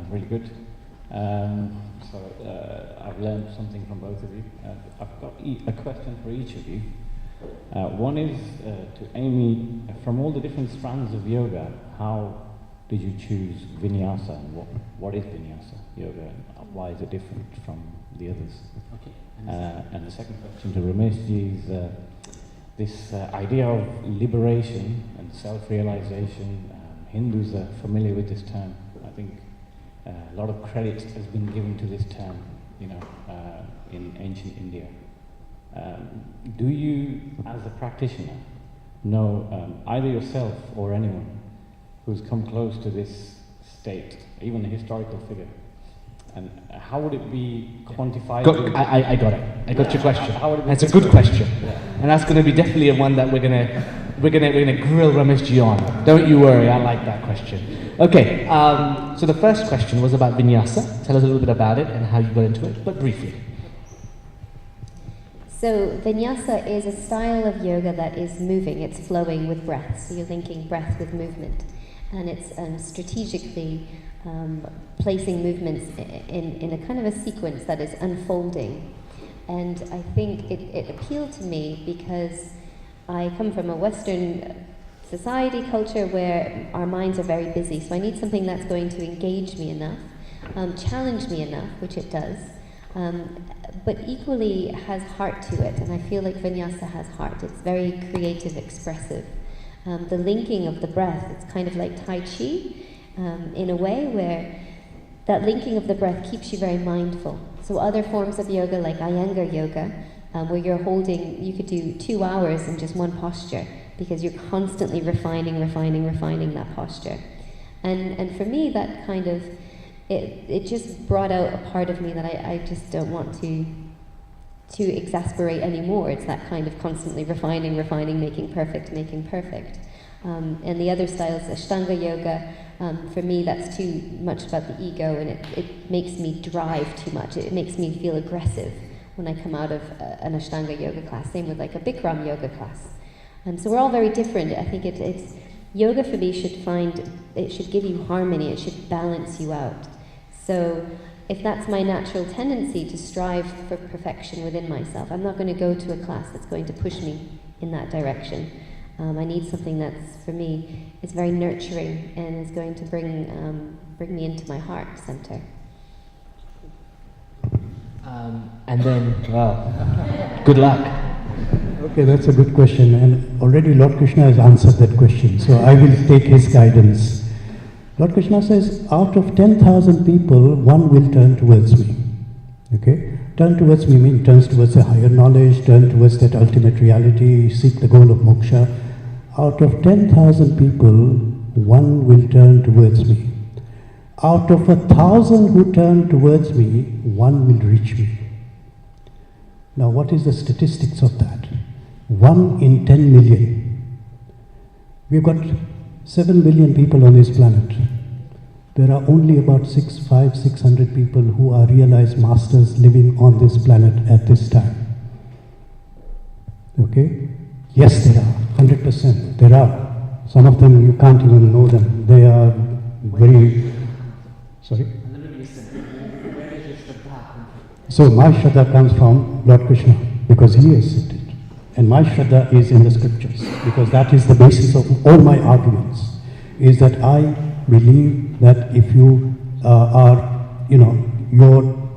really good. I've learned something from both of you. I've got a question for each of you. One is to Amy, from all the different strands of yoga, how did you choose vinyasa, and what is vinyasa yoga, and why is it different from the others? Okay. And the second question to Rameshji is this idea of liberation and self-realization. Hindus are familiar with this term. I think a lot of credit has been given to this term, in ancient India. Do you, as a practitioner, know either yourself or anyone who's come close to this state, even a historical figure? And how would it be quantified? I got it. I got your question. That's a good question, and that's going to be definitely one that we're gonna grill Rameshji on. Don't you worry. I like that question. Okay. So the first question was about vinyasa. Tell us a little bit about it and how you got into it, but briefly. So vinyasa is a style of yoga that is moving. It's flowing with breath. So you're linking breath with movement. and it's strategically placing movements in a kind of a sequence that is unfolding. And I think it appealed to me because I come from a Western society, culture, where our minds are very busy. So I need something that's going to engage me enough, challenge me enough, which it does, but equally has heart to it. And I feel like vinyasa has heart. It's very creative, expressive. The linking of the breath, it's kind of like Tai Chi, in a way where that linking of the breath keeps you very mindful. So other forms of yoga, like Iyengar yoga, where you're holding, you could do 2 hours in just one posture, because you're constantly refining that posture. And for me, that kind of, it just brought out a part of me that I just don't want to exasperate anymore. It's that kind of constantly refining, making perfect. And the other styles, Ashtanga yoga, for me that's too much about the ego, and it makes me drive too much. It makes me feel aggressive when I come out of an Ashtanga yoga class. Same with like a Bikram yoga class. So we're all very different. I think it's yoga for me should give you harmony. It should balance you out. So if that's my natural tendency to strive for perfection within myself, I'm not going to go to a class that's going to push me in that direction. I need something that's, for me, is very nurturing and is going to bring me into my heart center. And then, well, good luck. Okay, that's a good question, and already Lord Krishna has answered that question, so I will take his guidance. Lord Krishna says, out of 10,000 people, one will turn towards me. Okay? Turn towards me means turns towards a higher knowledge, turn towards that ultimate reality, seek the goal of moksha. Out of 10,000 people, one will turn towards me. Out of 1,000 who turn towards me, one will reach me. Now, what is the statistics of that? 1 in 10 million. We've got 7 billion people on this planet. There are only about 600 people who are realized masters living on this planet at this time. Okay? Yes, there are, 100%. There are. Some of them you can't even know them. They are very... Sorry? So my Shraddha comes from Lord Krishna, because he has said it. And my Shraddha is in the scriptures, because that is the basis of all my arguments, is that I believe that if you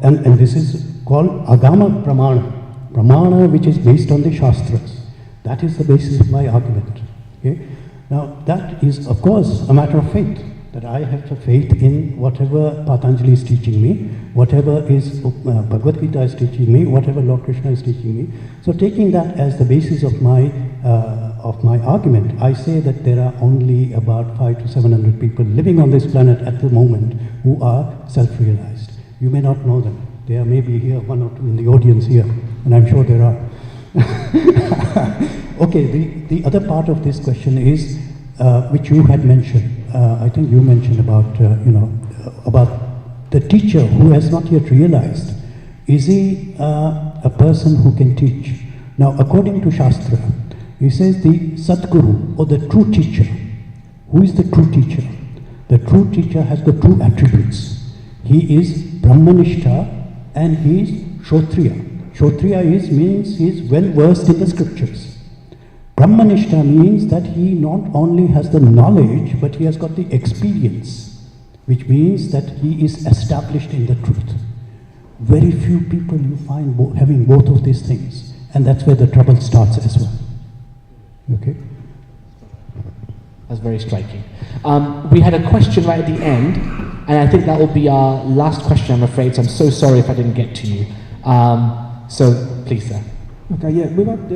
and this is called Agama Pramana, which is based on the Shastras. That is the basis of my argument. Okay? Now, that is, of course, a matter of faith, that I have a faith in whatever Patanjali is teaching me, whatever is Bhagavad Gita is teaching me, whatever Lord Krishna is teaching me. So taking that as the basis of my argument, I say that there are only about 500 to 700 people living on this planet at the moment who are self-realized. You may not know them. There may be here, 1 or 2 in the audience here, and I'm sure there are. Okay, the other part of this question is, which you had mentioned. I think you mentioned about, about the teacher who has not yet realized. Is he a person who can teach? Now, according to Shastra, he says the Satguru, or the true teacher. Who is the true teacher? The true teacher has the true attributes. He is Brahmanishta and he is Kshotriya. Kshotriya means he is well versed in the scriptures. Brahmanishta means that he not only has the knowledge, but he has got the experience, which means that he is established in the truth. Very few people you find having both of these things, and that's where the trouble starts as well. Okay? That's very striking. We had a question right at the end, and I think that will be our last question, I'm afraid, so I'm so sorry if I didn't get to you. So, please, sir. Okay, yeah, we've had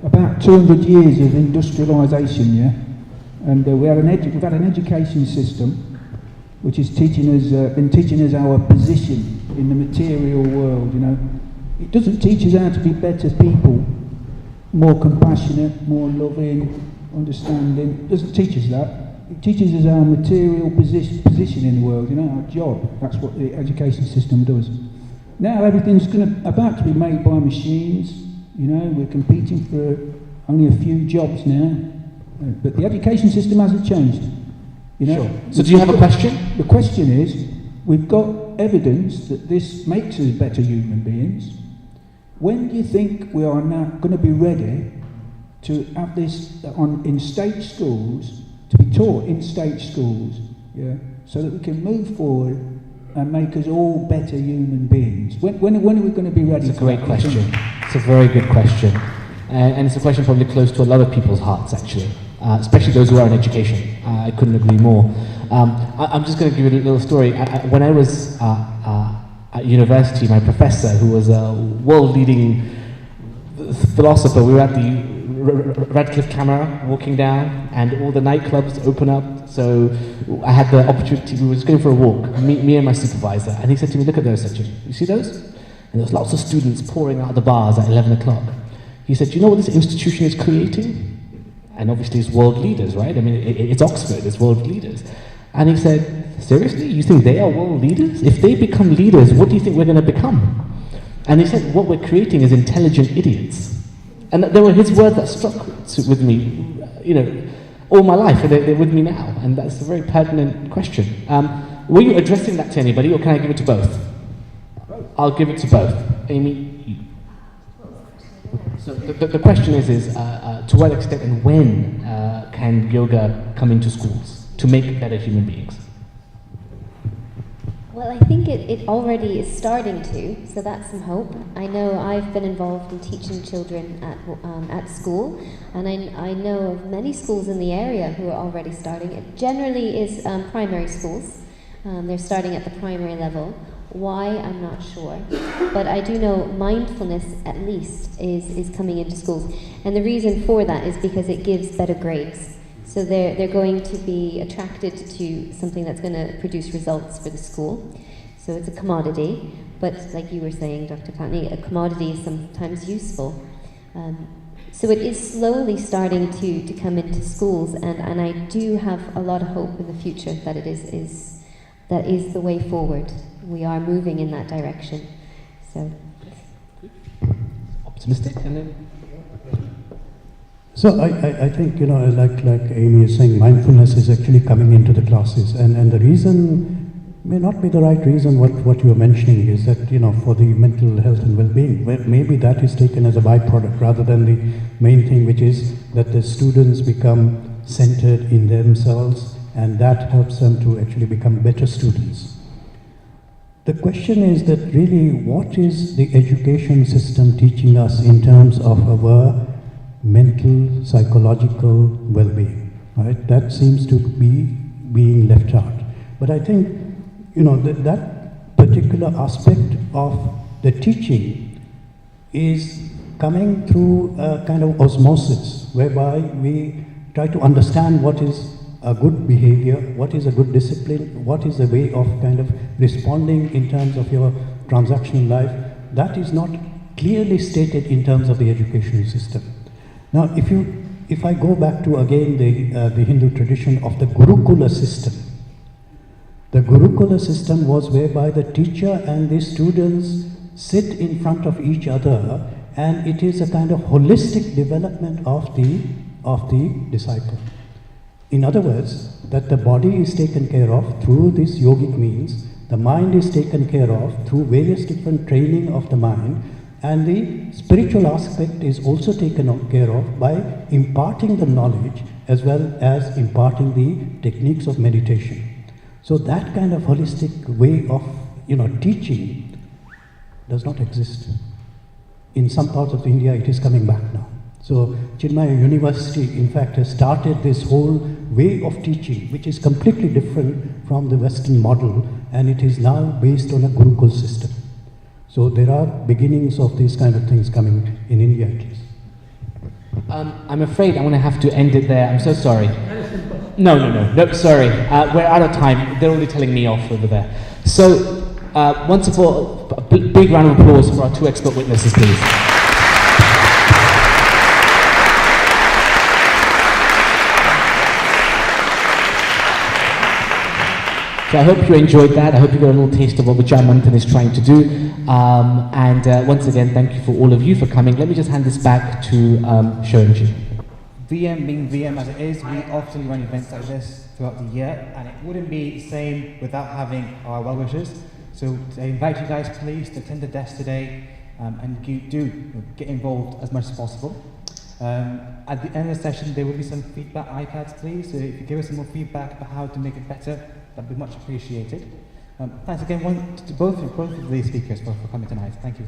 about 200 years of industrialisation, yeah? And we've had an education system which is been teaching us our position in the material world, you know. It doesn't teach us how to be better people, more compassionate, more loving, understanding. It doesn't teach us that. It teaches us our material position in the world, you know, our job. That's what the education system does. Now everything's about to be made by machines, you know, we're competing for only a few jobs now. But the education system hasn't changed. You know? Sure. So do you have a question? The question is, we've got evidence that this makes us better human beings. When do you think we are now going to be ready to have this in state schools, to be taught in state schools, yeah, so that we can move forward and make us all better human beings? When are we going to be ready? It's a great question. It's a very good question. And it's a question probably close to a lot of people's hearts, actually, especially those who are in education. I couldn't agree more. I'm just going to give you a little story. When I was at university, my professor, who was a world-leading philosopher, we were at the Radcliffe Camera walking down, and all the nightclubs open up. So I had the opportunity, we were just going for a walk, me and my supervisor, and he said to me, look at those, Sachin. You see those? And there's lots of students pouring out of the bars at 11 o'clock. He said, do you know what this institution is creating? And obviously it's world leaders, right? I mean, it's Oxford, it's world leaders. And he said, seriously, you think they are world leaders? If they become leaders, what do you think we're going to become? And he said, what we're creating is intelligent idiots. And they were his words that struck with me, you know, all my life, and they're with me now. And that's a very pertinent question. Were you addressing that to anybody, or can I give it to both? I'll give it to both. Amy, you. So the question is to what extent and when can yoga come into schools to make better human beings? Well, I think it already is starting to, so that's some hope. I know I've been involved in teaching children at school, and I know of many schools in the area who are already starting. It generally is primary schools. They're starting at the primary level. Why, I'm not sure. But I do know mindfulness, at least, is coming into schools. And the reason for that is because it gives better grades. So they're going to be attracted to something that's going to produce results for the school. So it's a commodity, but like you were saying, Dr. Patney, a commodity is sometimes useful. So it is slowly starting to come into schools, and I do have a lot of hope in the future that that is the way forward. We are moving in that direction. So optimistic, and then. So I think, you know, like Amy is saying, mindfulness is actually coming into the classes, and the reason may not be the right reason. What you are mentioning is that, you know, for the mental health and well-being, maybe that is taken as a byproduct rather than the main thing, which is that the students become centered in themselves, and that helps them to actually become better students. The question is that really, what is the education system teaching us in terms of our mental, psychological well-being, right? That seems to be being left out. But I think, you know, that particular aspect of the teaching is coming through a kind of osmosis, whereby we try to understand what is a good behavior, what is a good discipline, what is a way of kind of responding in terms of your transactional life. That is not clearly stated in terms of the educational system. Now, if I go back to again the Hindu tradition of the Gurukula system, the Gurukula system was whereby the teacher and the students sit in front of each other, and it is a kind of holistic development of the disciple. In other words, that the body is taken care of through this yogic means, the mind is taken care of through various different training of the mind, and the spiritual aspect is also taken care of by imparting the knowledge as well as imparting the techniques of meditation. So that kind of holistic way of, you know, teaching does not exist. In some parts of India, it is coming back now. So Chinmaya University, in fact, has started this whole way of teaching, which is completely different from the Western model, and it is now based on a Gurukul system. So there are beginnings of these kind of things coming in India at least. I'm afraid I'm going to have to end it there. I'm so sorry. No, sorry. We're out of time. They're already telling me off over there. So once more, a big round of applause for our two expert witnesses, please. So I hope you enjoyed that. I hope you got a little taste of what Vijay Manthan is trying to do. And once again, thank you for all of you for coming. Let me just hand this back to Shoranji. VM being VM as it is, we often run events like this throughout the year, and it wouldn't be the same without having our well-wishers. So I invite you guys, please, to attend the desk today and get involved as much as possible. At the end of the session, there will be some feedback iPads, please. So if you give us some more feedback about how to make it better, that'd be much appreciated. Thanks again to both of these speakers for coming tonight. Thank you.